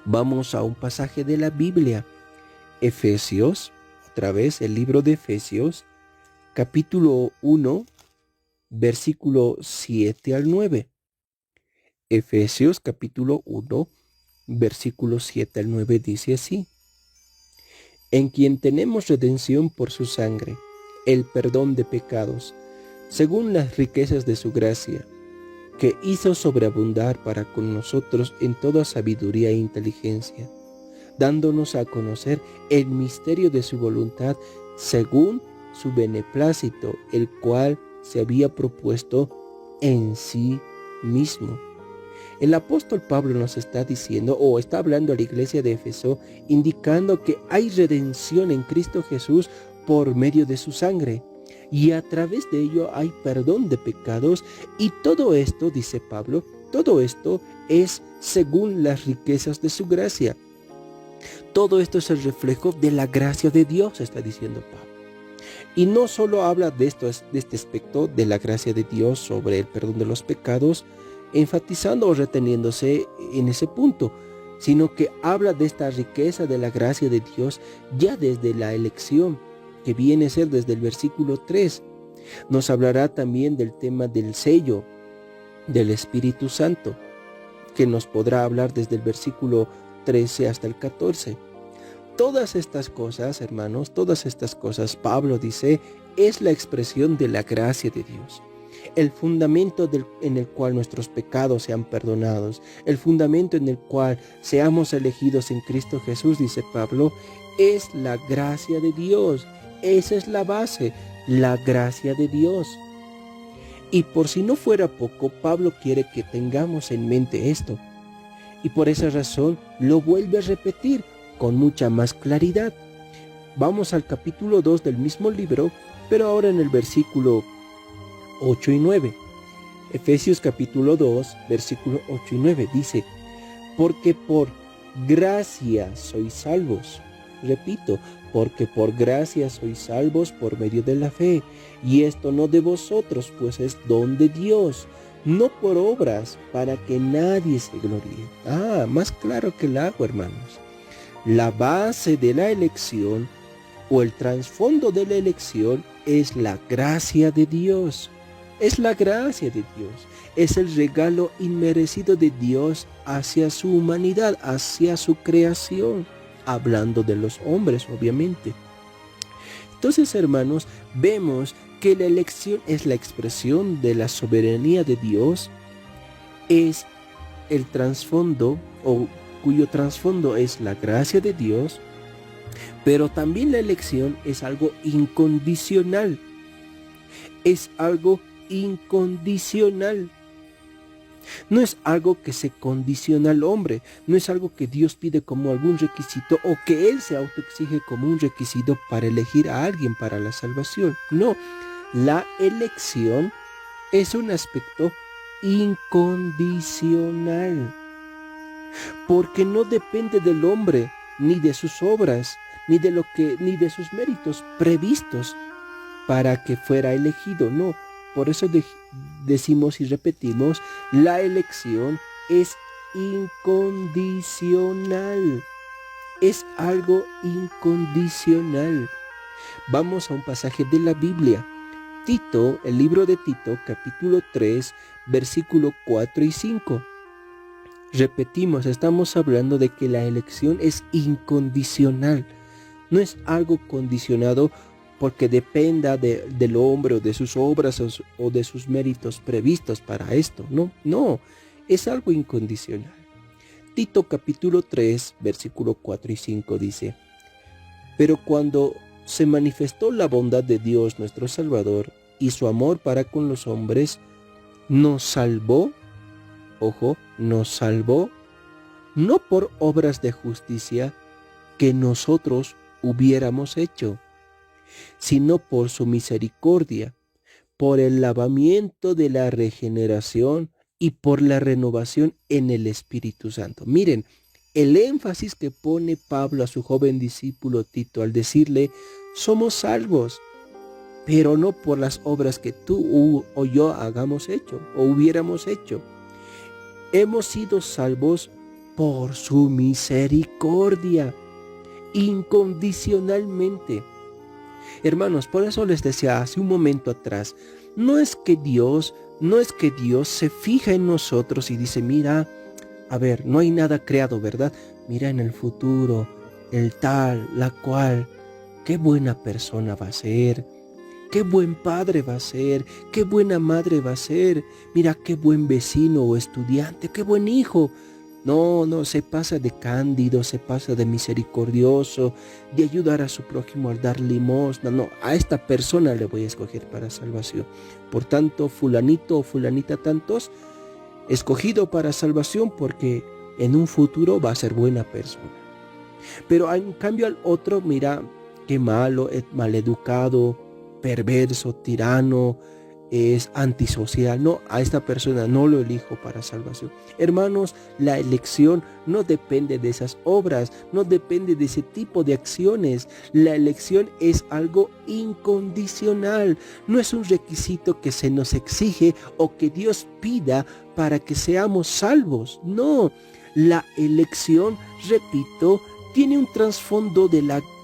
Vamos a un pasaje de la Biblia, Efesios, otra vez el libro de Efesios, capítulo 1, versículo 7 al 9. Efesios capítulo 1, versículo 7 al 9 dice así: en quien tenemos redención por su sangre, el perdón de pecados, según las riquezas de su gracia, que hizo sobreabundar para con nosotros en toda sabiduría e inteligencia, dándonos a conocer el misterio de su voluntad según su beneplácito, el cual se había propuesto en sí mismo. El apóstol Pablo nos está diciendo, o está hablando a la iglesia de Éfeso, indicando que hay redención en Cristo Jesús por medio de su sangre, y a través de ello hay perdón de pecados, y todo esto, dice Pablo, todo esto es según las riquezas de su gracia. Todo esto es el reflejo de la gracia de Dios, está diciendo Pablo. Y no solo habla de este aspecto de la gracia de Dios sobre el perdón de los pecados, enfatizando o reteniéndose en ese punto, sino que habla de esta riqueza de la gracia de Dios ya desde la elección, que viene a ser desde el versículo 3. Nos hablará también del tema del sello del Espíritu Santo, que nos podrá hablar desde el versículo 13 hasta el 14. Todas estas cosas, hermanos, todas estas cosas, Pablo dice, es la expresión de la gracia de Dios. El fundamento en el cual nuestros pecados sean perdonados, el fundamento en el cual seamos elegidos en Cristo Jesús, dice Pablo, es la gracia de Dios. Esa es la base, la gracia de Dios. Y por si no fuera poco, Pablo quiere que tengamos en mente esto. Y por esa razón lo vuelve a repetir con mucha más claridad. Vamos al capítulo 2 del mismo libro, pero ahora en el versículo 8 y 9. Efesios capítulo 2, versículo 8 y 9 dice: porque por gracia sois salvos. Repito, porque por gracia sois salvos por medio de la fe, y esto no de vosotros, pues es don de Dios, no por obras, para que nadie se gloríe. Más claro que el agua, hermanos. La base de la elección o el trasfondo de la elección es la gracia de Dios. Es la gracia de Dios. Es el regalo inmerecido de Dios hacia su humanidad, hacia su creación. Hablando de los hombres, obviamente. Entonces, hermanos, vemos que la elección es la expresión de la soberanía de Dios, es el trasfondo, o cuyo trasfondo es la gracia de Dios, pero también la elección es algo incondicional. Es algo incondicional. No es algo que se condiciona al hombre, no es algo que Dios pide como algún requisito o que Él se autoexige como un requisito para elegir a alguien para la salvación. No, la elección es un aspecto incondicional, porque no depende del hombre, ni de sus obras, ni de sus méritos previstos para que fuera elegido. No, por eso decimos y repetimos, la elección es incondicional. Es algo incondicional. Vamos a un pasaje de la Biblia. Tito, el libro de Tito, capítulo 3, versículo 4 y 5. Repetimos, estamos hablando de que la elección es incondicional. No es algo condicionado porque dependa del hombre o de sus obras o de sus méritos previstos para esto. No, es algo incondicional. Tito capítulo 3, versículo 4 y 5 dice: pero cuando se manifestó la bondad de Dios nuestro Salvador y su amor para con los hombres, nos salvó, nos salvó, no por obras de justicia que nosotros hubiéramos hecho, sino por su misericordia, por el lavamiento de la regeneración y por la renovación en el Espíritu Santo. Miren, el énfasis que pone Pablo a su joven discípulo Tito al decirle: somos salvos, pero no por las obras que tú o yo hagamos hecho o hubiéramos hecho. Hemos sido salvos por su misericordia, incondicionalmente. Hermanos, por eso les decía hace un momento atrás, no es que Dios se fija en nosotros y dice: mira, a ver, no hay nada creado, ¿verdad? Mira en el futuro, el tal, la cual, qué buena persona va a ser, qué buen padre va a ser, qué buena madre va a ser, mira qué buen vecino o estudiante, qué buen hijo. No, se pasa de cándido, se pasa de misericordioso, de ayudar a su prójimo al dar limosna. No, a esta persona le voy a escoger para salvación. Por tanto, fulanito o fulanita tantos, escogido para salvación porque en un futuro va a ser buena persona. Pero en cambio al otro, mira, qué malo, es maleducado, perverso, tirano, es antisocial. No, a esta persona no lo elijo para salvación. Hermanos, la elección no depende de esas obras, no depende de ese tipo de acciones. La elección es algo incondicional, no es un requisito que se nos exige o que Dios pida para que seamos salvos. No, la elección, repito, tiene un trasfondo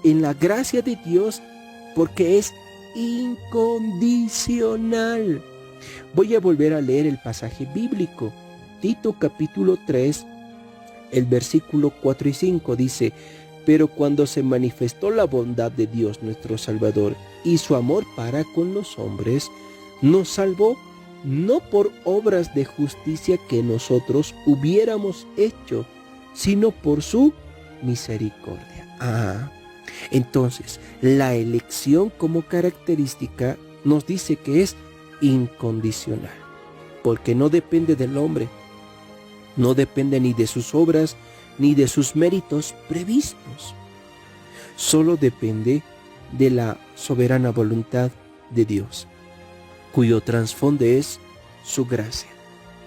en la gracia de Dios porque es incondicional. Voy a volver a leer el pasaje bíblico. Tito capítulo 3, el versículo 4 y 5 dice: pero cuando se manifestó la bondad de Dios nuestro Salvador y su amor para con los hombres, nos salvó no por obras de justicia que nosotros hubiéramos hecho, sino por su misericordia. Entonces, la elección como característica nos dice que es incondicional, porque no depende del hombre, no depende ni de sus obras, ni de sus méritos previstos. Solo depende de la soberana voluntad de Dios, cuyo trasfondo es su gracia,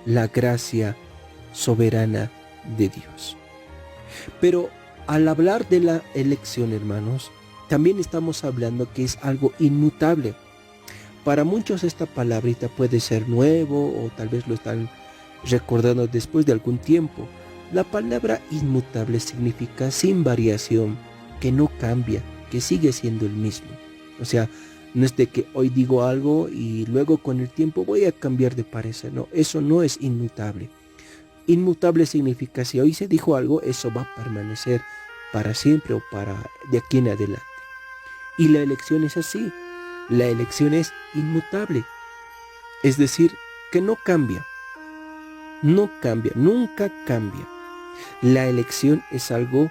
la gracia soberana de Dios. Pero al hablar de la elección, hermanos, también estamos hablando que es algo inmutable. Para muchos esta palabrita puede ser nuevo o tal vez lo están recordando después de algún tiempo. La palabra inmutable significa sin variación, que no cambia, que sigue siendo el mismo. O sea, no es de que hoy digo algo y luego con el tiempo voy a cambiar de parecer. No, eso no es inmutable. Inmutable significa si hoy se dijo algo, eso va a permanecer para siempre o para de aquí en adelante. Y la elección es así. La elección es inmutable. Es decir, que no cambia. No cambia, nunca cambia. La elección es algo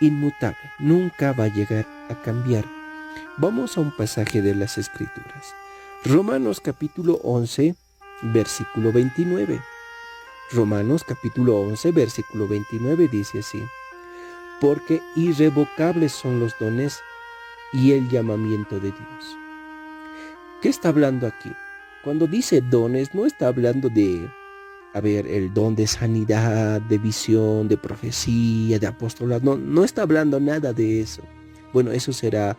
inmutable, nunca va a llegar a cambiar. Vamos a un pasaje de las Escrituras. Romanos capítulo 11, versículo 29. Romanos capítulo 11, versículo 29 dice así: porque irrevocables son los dones y el llamamiento de Dios. ¿Qué está hablando aquí? Cuando dice dones, no está hablando de, el don de sanidad, de visión, de profecía, de apostolado. No está hablando nada de eso. Bueno, eso será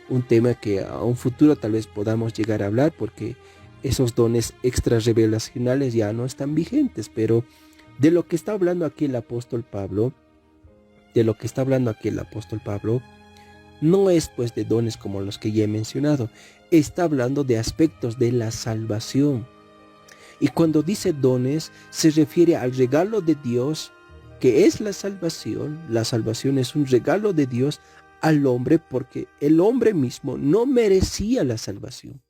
un tema que a un futuro tal vez podamos llegar a hablar, porque esos dones extra revelacionales ya no están vigentes. Pero de lo que está hablando aquí el apóstol Pablo, no es pues de dones como los que ya he mencionado. Está hablando de aspectos de la salvación. Y cuando dice dones, se refiere al regalo de Dios, que es la salvación. La salvación es un regalo de Dios al hombre porque el hombre mismo no merecía la salvación.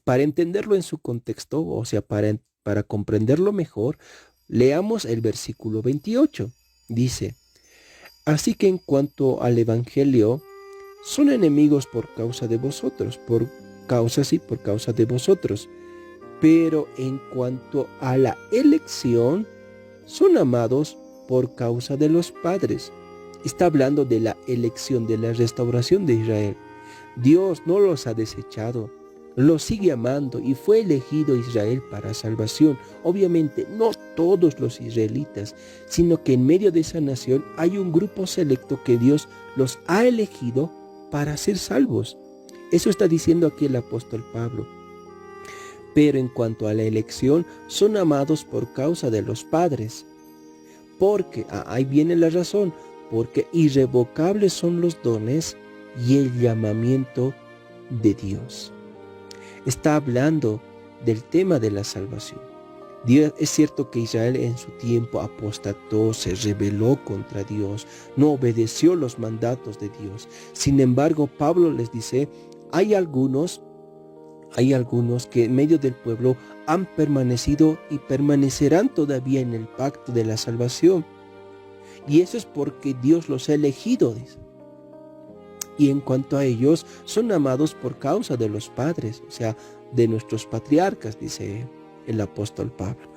Para entenderlo en su contexto, o sea, para comprenderlo mejor, leamos el versículo 28. Dice, así que en cuanto al Evangelio, son enemigos por causa de vosotros, por causa de vosotros. Pero en cuanto a la elección, son amados por causa de los padres. Está hablando de la elección, de la restauración de Israel. Dios no los ha desechado, los sigue amando y fue elegido Israel para salvación. Obviamente no todos los israelitas, sino que en medio de esa nación hay un grupo selecto que Dios los ha elegido para ser salvos. Eso está diciendo aquí el apóstol Pablo. Pero en cuanto a la elección, son amados por causa de los padres. Porque, ahí viene la razón, porque irrevocables son los dones y el llamamiento de Dios. Está hablando del tema de la salvación. Dios, es cierto que Israel en su tiempo apostató, se rebeló contra Dios, no obedeció los mandatos de Dios. Sin embargo, Pablo les dice, hay algunos que en medio del pueblo han permanecido y permanecerán todavía en el pacto de la salvación. Y eso es porque Dios los ha elegido, dice. Y en cuanto a ellos, son amados por causa de los padres, o sea, de nuestros patriarcas, dice el apóstol Pablo.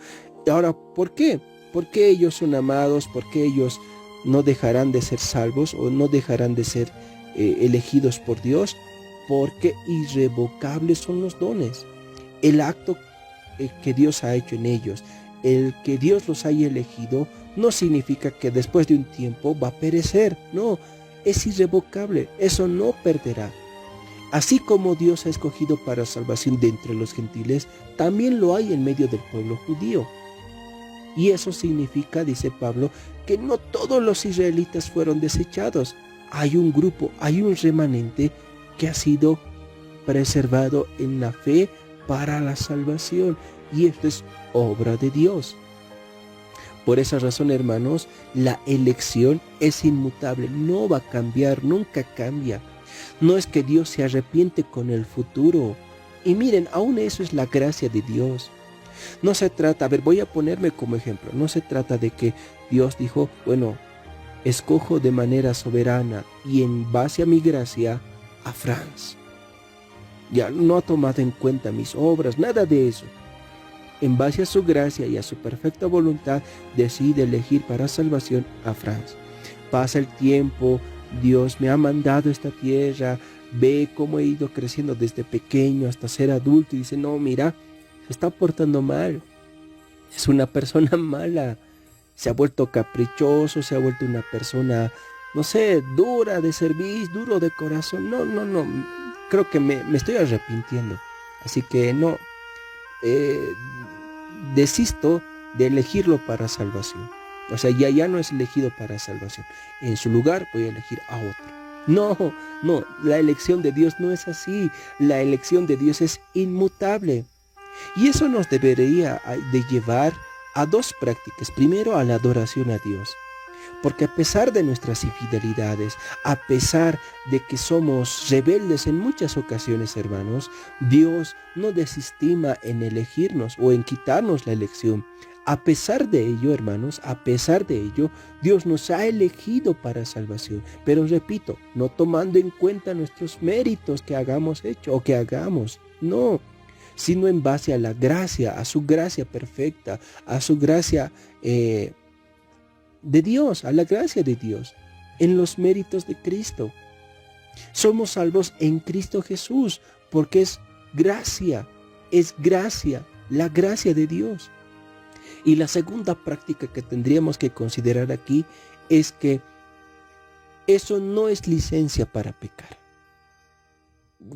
Y ahora, ¿por qué? ¿Por qué ellos son amados? ¿Por qué ellos no dejarán de ser salvos o no dejarán de ser elegidos por Dios? Porque irrevocables son los dones. El acto que Dios ha hecho en ellos, el que Dios los haya elegido, no significa que después de un tiempo va a perecer. No, es irrevocable, eso no perderá. Así como Dios ha escogido para salvación de entre los gentiles, también lo hay en medio del pueblo judío. Y eso significa, dice Pablo, que no todos los israelitas fueron desechados. Hay un grupo, hay un remanente que ha sido preservado en la fe para la salvación. Y esto es obra de Dios. Por esa razón, hermanos, la elección es inmutable, no va a cambiar, nunca cambia. No es que Dios se arrepiente con el futuro. Y miren, aún eso es la gracia de Dios. No se trata, voy a ponerme como ejemplo, no se trata de que Dios dijo, bueno, escojo de manera soberana y en base a mi gracia a Franz. Ya no ha tomado en cuenta mis obras, nada de eso. En base a su gracia y a su perfecta voluntad, decide elegir para salvación a Franz. Pasa el tiempo, Dios me ha mandado a esta tierra, ve cómo he ido creciendo desde pequeño hasta ser adulto y dice, no, mira, se está portando mal, es una persona mala, se ha vuelto caprichoso, se ha vuelto una persona, no sé, dura de servicio, duro de corazón. No, creo que me estoy arrepintiendo, así que no, desisto de elegirlo para salvación. O sea, ya no es elegido para salvación. En su lugar voy a elegir a otro. No, la elección de Dios no es así. La elección de Dios es inmutable. Y eso nos debería de llevar a dos prácticas. Primero, a la adoración a Dios. Porque a pesar de nuestras infidelidades, a pesar de que somos rebeldes en muchas ocasiones, hermanos, Dios no desestima en elegirnos o en quitarnos la elección. A pesar de ello, hermanos, a pesar de ello, Dios nos ha elegido para salvación. Pero repito, no tomando en cuenta nuestros méritos que hagamos hecho o que hagamos. No, sino en base a la gracia, a su gracia perfecta, a su gracia de Dios, a la gracia de Dios, en los méritos de Cristo. Somos salvos en Cristo Jesús, porque es gracia, la gracia de Dios. Y la segunda práctica que tendríamos que considerar aquí es que eso no es licencia para pecar.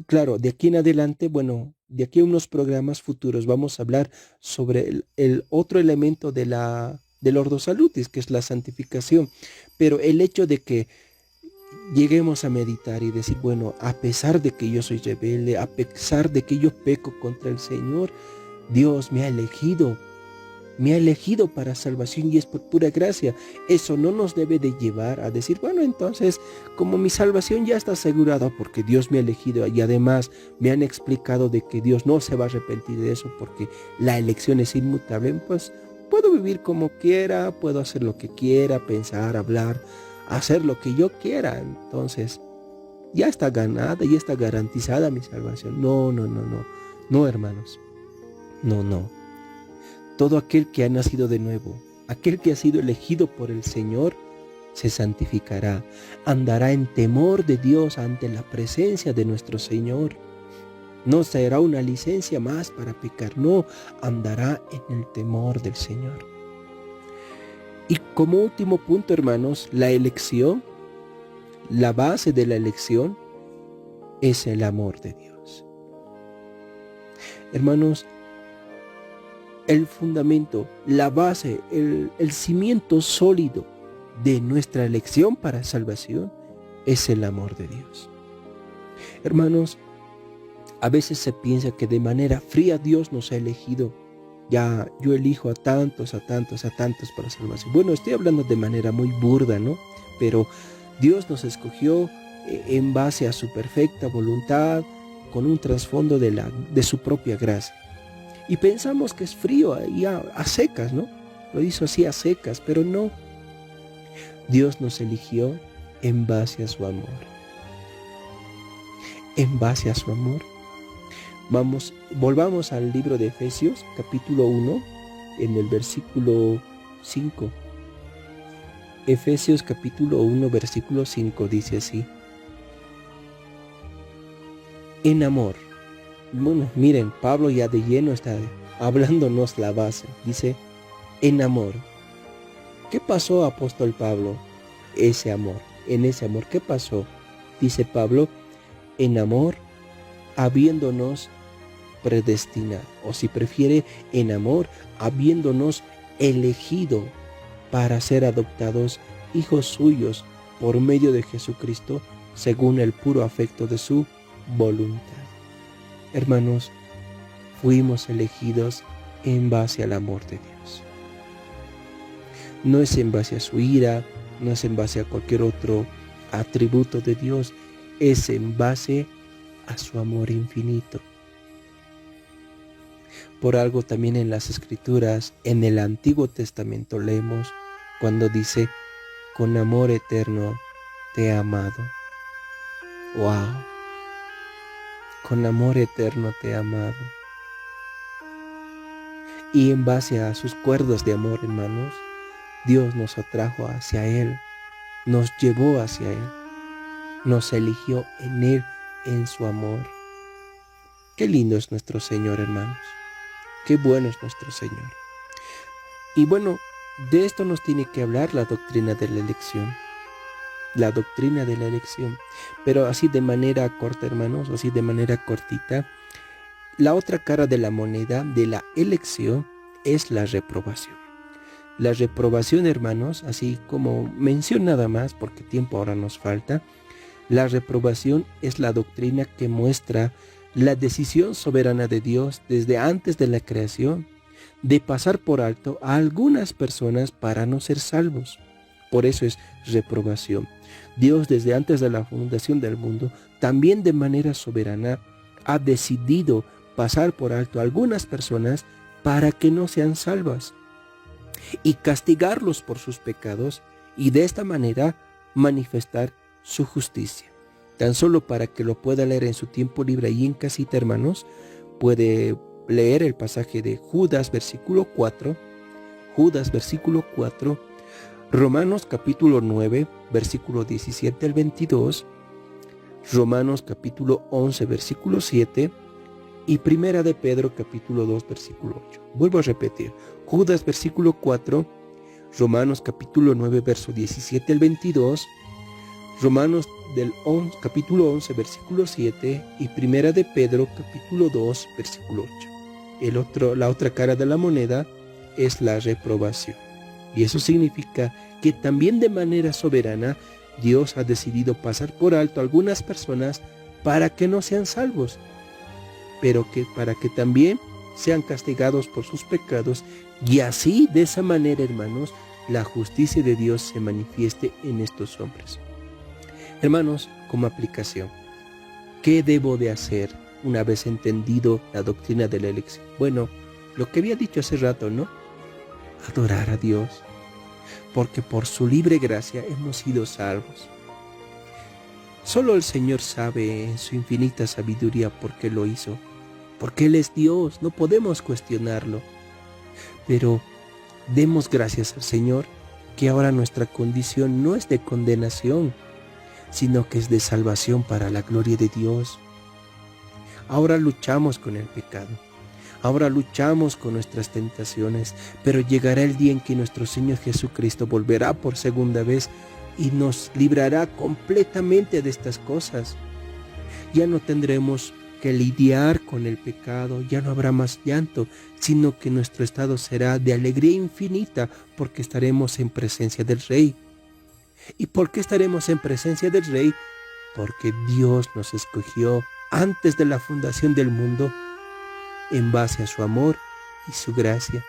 Claro, de aquí en adelante, de aquí a unos programas futuros vamos a hablar sobre el otro elemento del Ordo Salutis, que es la santificación. Pero el hecho de que lleguemos a meditar y decir, a pesar de que yo soy rebelde, a pesar de que yo peco contra el Señor, Dios me ha elegido para salvación y es por pura gracia. Eso no nos debe de llevar a decir, bueno, entonces, como mi salvación ya está asegurada porque Dios me ha elegido y además me han explicado de que Dios no se va a arrepentir de eso porque la elección es inmutable, pues puedo vivir como quiera, puedo hacer lo que quiera, pensar, hablar, hacer lo que yo quiera. Entonces, ya está ganada, ya está garantizada mi salvación. No, hermanos. No. Todo aquel que ha nacido de nuevo, aquel que ha sido elegido por el Señor, se santificará, andará en temor de Dios ante la presencia de nuestro Señor. No será una licencia más para pecar, no, andará en el temor del Señor. Y como último punto, hermanos, la elección, la base de la elección es el amor de Dios. Hermanos, el fundamento, la base, el cimiento sólido de nuestra elección para salvación es el amor de Dios. Hermanos, a veces se piensa que de manera fría Dios nos ha elegido. Ya, yo elijo a tantos para salvación. Bueno, estoy hablando de manera muy burda, ¿no? Pero Dios nos escogió en base a su perfecta voluntad, con un trasfondo de su propia gracia. Y pensamos que es frío y a secas, ¿no? Lo hizo así a secas, pero no. Dios nos eligió en base a su amor. En base a su amor. Volvamos al libro de Efesios, capítulo 1, en el versículo 5. Efesios capítulo 1, versículo 5 dice así. En amor. Bueno, miren, Pablo ya de lleno está hablándonos la base. Dice, en amor. ¿Qué pasó, apóstol Pablo? Ese amor. En ese amor, ¿qué pasó? Dice Pablo, en amor, habiéndonos predestinado, o si prefiere, en amor, habiéndonos elegido para ser adoptados hijos suyos por medio de Jesucristo, según el puro afecto de su voluntad. Hermanos, fuimos elegidos en base al amor de Dios. No es en base a su ira, no es en base a cualquier otro atributo de Dios, es en base a su amor infinito. Por algo también en las Escrituras, en el Antiguo Testamento leemos cuando dice, con amor eterno te he amado. ¡Wow! Con amor eterno te he amado. Y en base a sus cuerdas de amor, hermanos, Dios nos atrajo hacia Él, nos llevó hacia Él, nos eligió en Él, en su amor. Qué lindo es nuestro Señor, hermanos. Qué bueno es nuestro Señor. Y bueno, de esto nos tiene que hablar la doctrina de la elección. La doctrina de la elección. Pero así de manera corta, hermanos, así de manera cortita, la otra cara de la moneda de la elección es la reprobación. La reprobación, hermanos, así como mención nada más, porque tiempo ahora nos falta, la reprobación es la doctrina que muestra la decisión soberana de Dios desde antes de la creación de pasar por alto a algunas personas para no ser salvos. Por eso es reprobación. Dios desde antes de la fundación del mundo, también de manera soberana, ha decidido pasar por alto a algunas personas para que no sean salvas y castigarlos por sus pecados y de esta manera manifestar su justicia. Tan solo para que lo pueda leer en su tiempo libre y en casita, hermanos, puede leer el pasaje de Judas versículo 4, Romanos capítulo 9, versículo 17 al 22, Romanos capítulo 11, versículo 7 y Primera de Pedro capítulo 2, versículo 8. Vuelvo a repetir, Judas versículo 4, Romanos capítulo 9, verso 17 al 22, Romanos capítulo 11, versículo 7 y Primera de Pedro capítulo 2, versículo 8. La otra cara de la moneda es la reprobación. Y eso significa que también de manera soberana Dios ha decidido pasar por alto a algunas personas para que no sean salvos, pero que para que también sean castigados por sus pecados y así, de esa manera, hermanos, la justicia de Dios se manifieste en estos hombres. Hermanos, como aplicación, ¿qué debo de hacer una vez entendido la doctrina de la elección? Bueno, lo que había dicho hace rato, ¿no? Adorar a Dios, porque por su libre gracia hemos sido salvos. Solo el Señor sabe en su infinita sabiduría por qué lo hizo, porque Él es Dios, no podemos cuestionarlo. Pero demos gracias al Señor que ahora nuestra condición no es de condenación, sino que es de salvación para la gloria de Dios. Ahora luchamos con el pecado, ahora luchamos con nuestras tentaciones, pero llegará el día en que nuestro Señor Jesucristo volverá por segunda vez y nos librará completamente de estas cosas. Ya no tendremos que lidiar con el pecado, ya no habrá más llanto, sino que nuestro estado será de alegría infinita porque estaremos en presencia del Rey. ¿Y por qué estaremos en presencia del Rey? Porque Dios nos escogió antes de la fundación del mundo en base a su amor y su gracia.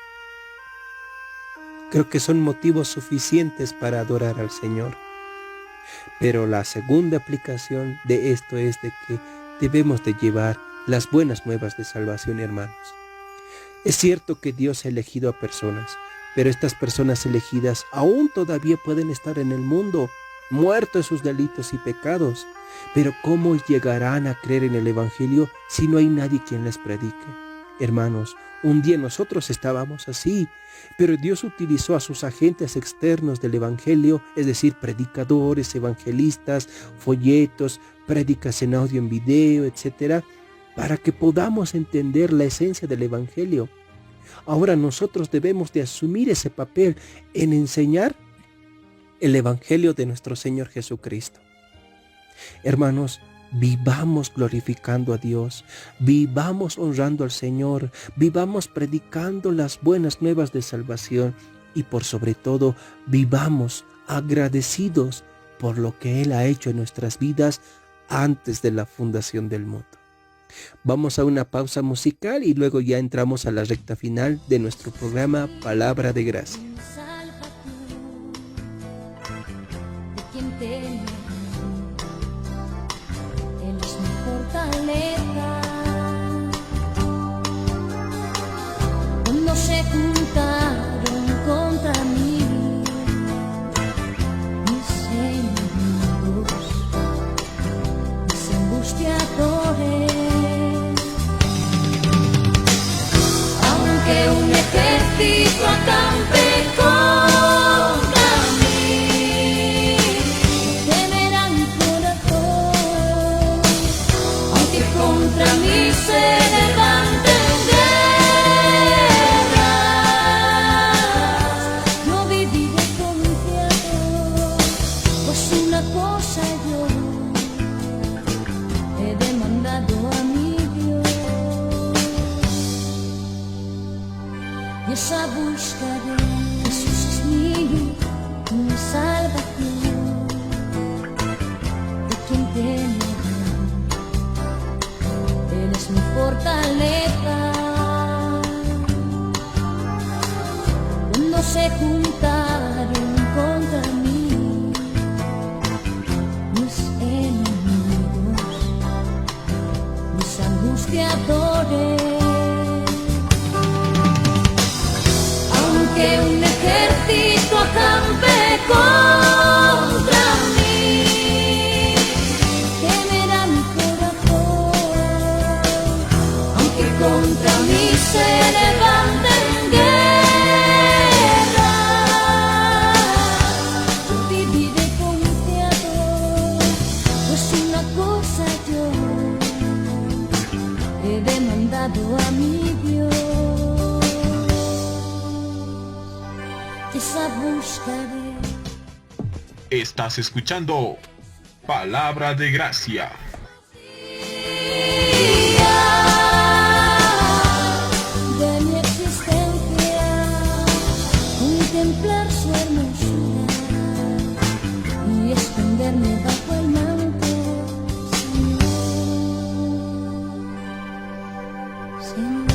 Creo que son motivos suficientes para adorar al Señor. Pero la segunda aplicación de esto es de que debemos de llevar las buenas nuevas de salvación, hermanos. Es cierto que Dios ha elegido a personas, pero estas personas elegidas aún todavía pueden estar en el mundo, muertos en sus delitos y pecados. Pero ¿cómo llegarán a creer en el Evangelio si no hay nadie quien les predique? Hermanos, un día nosotros estábamos así, pero Dios utilizó a sus agentes externos del Evangelio, es decir, predicadores, evangelistas, folletos, prédicas en audio, en video, etc., para que podamos entender la esencia del Evangelio. Ahora nosotros debemos de asumir ese papel en enseñar el Evangelio de nuestro Señor Jesucristo. Hermanos, vivamos glorificando a Dios, vivamos honrando al Señor, vivamos predicando las buenas nuevas de salvación y por sobre todo vivamos agradecidos por lo que Él ha hecho en nuestras vidas antes de la fundación del mundo. Vamos a una pausa musical y luego ya entramos a la recta final de nuestro programa Palabra de Gracia. Cuando se juntaron contra mí mis enemigos, mis angustiadores, aunque un ejército acampe contra mí, no temerá mi corazón, aunque contra mí se levanten buscaré. Jesús es mío, mi salvación, de quien temo. Él es mi fortaleza. Cuando se juntaron contra mí mis enemigos, mis angustiadores, que un ejército acampe contra mí, temerá mi corazón, aunque contra mí se levanten guerras, yo viviré confiado, pues una cosa yo he demandado a mi Dios. Esa buscaré. Estás escuchando Palabra de Gracia. De mi existencia, contemplar su hermosura y esconderme bajo el manto, Señor, Señor.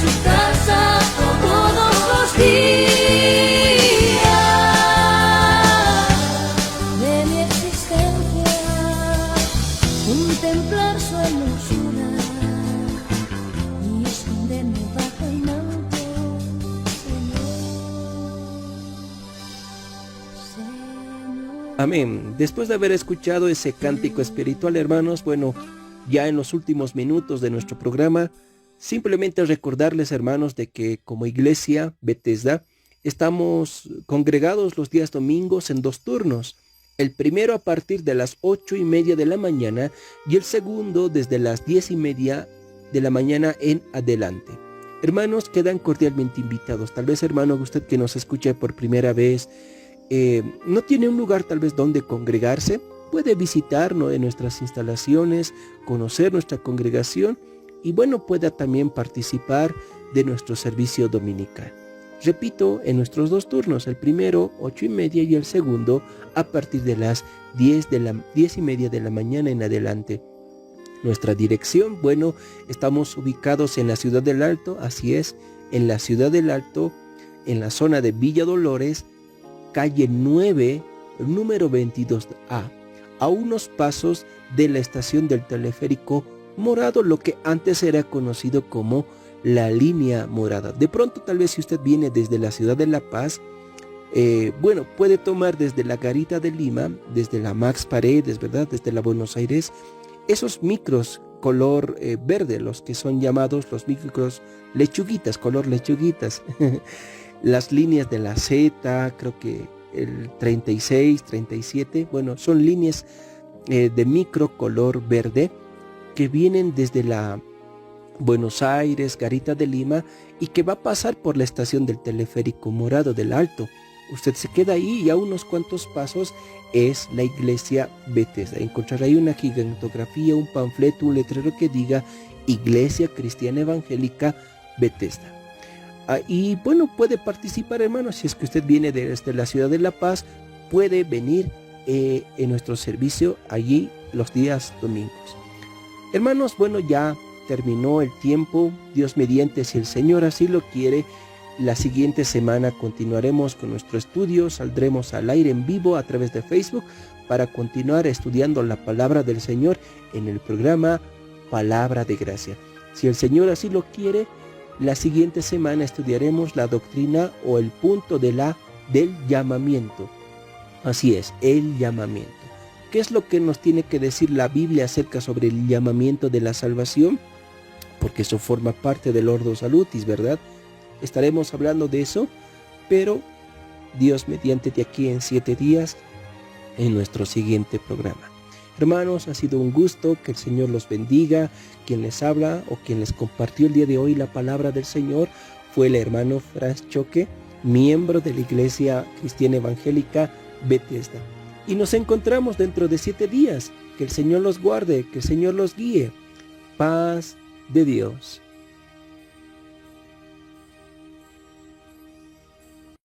su casa todos los días de mi existencia, contemplar su hermosura y esconderme bajo el manto, Señor. Amén. Después de haber escuchado ese cántico espiritual, hermanos, bueno, ya en los últimos minutos de nuestro programa, simplemente recordarles, hermanos, de que como iglesia Bethesda estamos congregados los días domingos en 2 turnos. El primero a partir de las 8:30 de la mañana y el segundo desde las 10:30 de la mañana en adelante. Hermanos, quedan cordialmente invitados. Tal vez, hermano, usted que nos escuche por primera vez, no tiene un lugar tal vez donde congregarse, puede visitarnos en nuestras instalaciones, conocer nuestra congregación y bueno, pueda también participar de nuestro servicio dominical. Repito, en nuestros 2 turnos, el primero 8:30 y el segundo a partir de las 10:30 de la mañana en adelante. Nuestra dirección, bueno, estamos ubicados en la Ciudad del Alto, así es, en la Ciudad del Alto, en la zona de Villa Dolores, calle 9, número 22A, a unos pasos de la estación del teleférico morado, lo que antes era conocido como la línea morada. De pronto, tal vez si usted viene desde la ciudad de La Paz, bueno, puede tomar desde la Garita de Lima, desde la Max Paredes, ¿verdad? Desde la Buenos Aires, esos micros color verde, los que son llamados los micros lechuguitas, color lechuguitas. Las líneas de la Z, creo que el 36, 37, bueno, son líneas de micro color verde que vienen desde la Buenos Aires, Garita de Lima y que va a pasar por la estación del teleférico morado del Alto. Usted se queda ahí y a unos cuantos pasos es la iglesia Bethesda. Encontrará ahí una gigantografía, un panfleto, un letrero que diga Iglesia Cristiana Evangélica Bethesda. Y bueno, puede participar, hermano, si es que usted viene desde la ciudad de La Paz, puede venir en nuestro servicio allí los días domingos. Hermanos, bueno, ya terminó el tiempo, Dios mediante, si el Señor así lo quiere, la siguiente semana continuaremos con nuestro estudio, saldremos al aire en vivo a través de Facebook para continuar estudiando la palabra del Señor en el programa Palabra de Gracia. Si el Señor así lo quiere, la siguiente semana estudiaremos la doctrina o el punto del llamamiento. Así es, el llamamiento. ¿Qué es lo que nos tiene que decir la Biblia acerca sobre el llamamiento de la salvación? Porque eso forma parte del Ordo Salutis, ¿verdad? Estaremos hablando de eso, pero Dios mediante de aquí en 7 días en nuestro siguiente programa. Hermanos, ha sido un gusto, que el Señor los bendiga. Quien les habla o quien les compartió el día de hoy la palabra del Señor fue el hermano Franz Choque, miembro de la Iglesia Cristiana Evangélica Bethesda. Y nos encontramos dentro de 7 días. Que el Señor los guarde, que el Señor los guíe. Paz de Dios.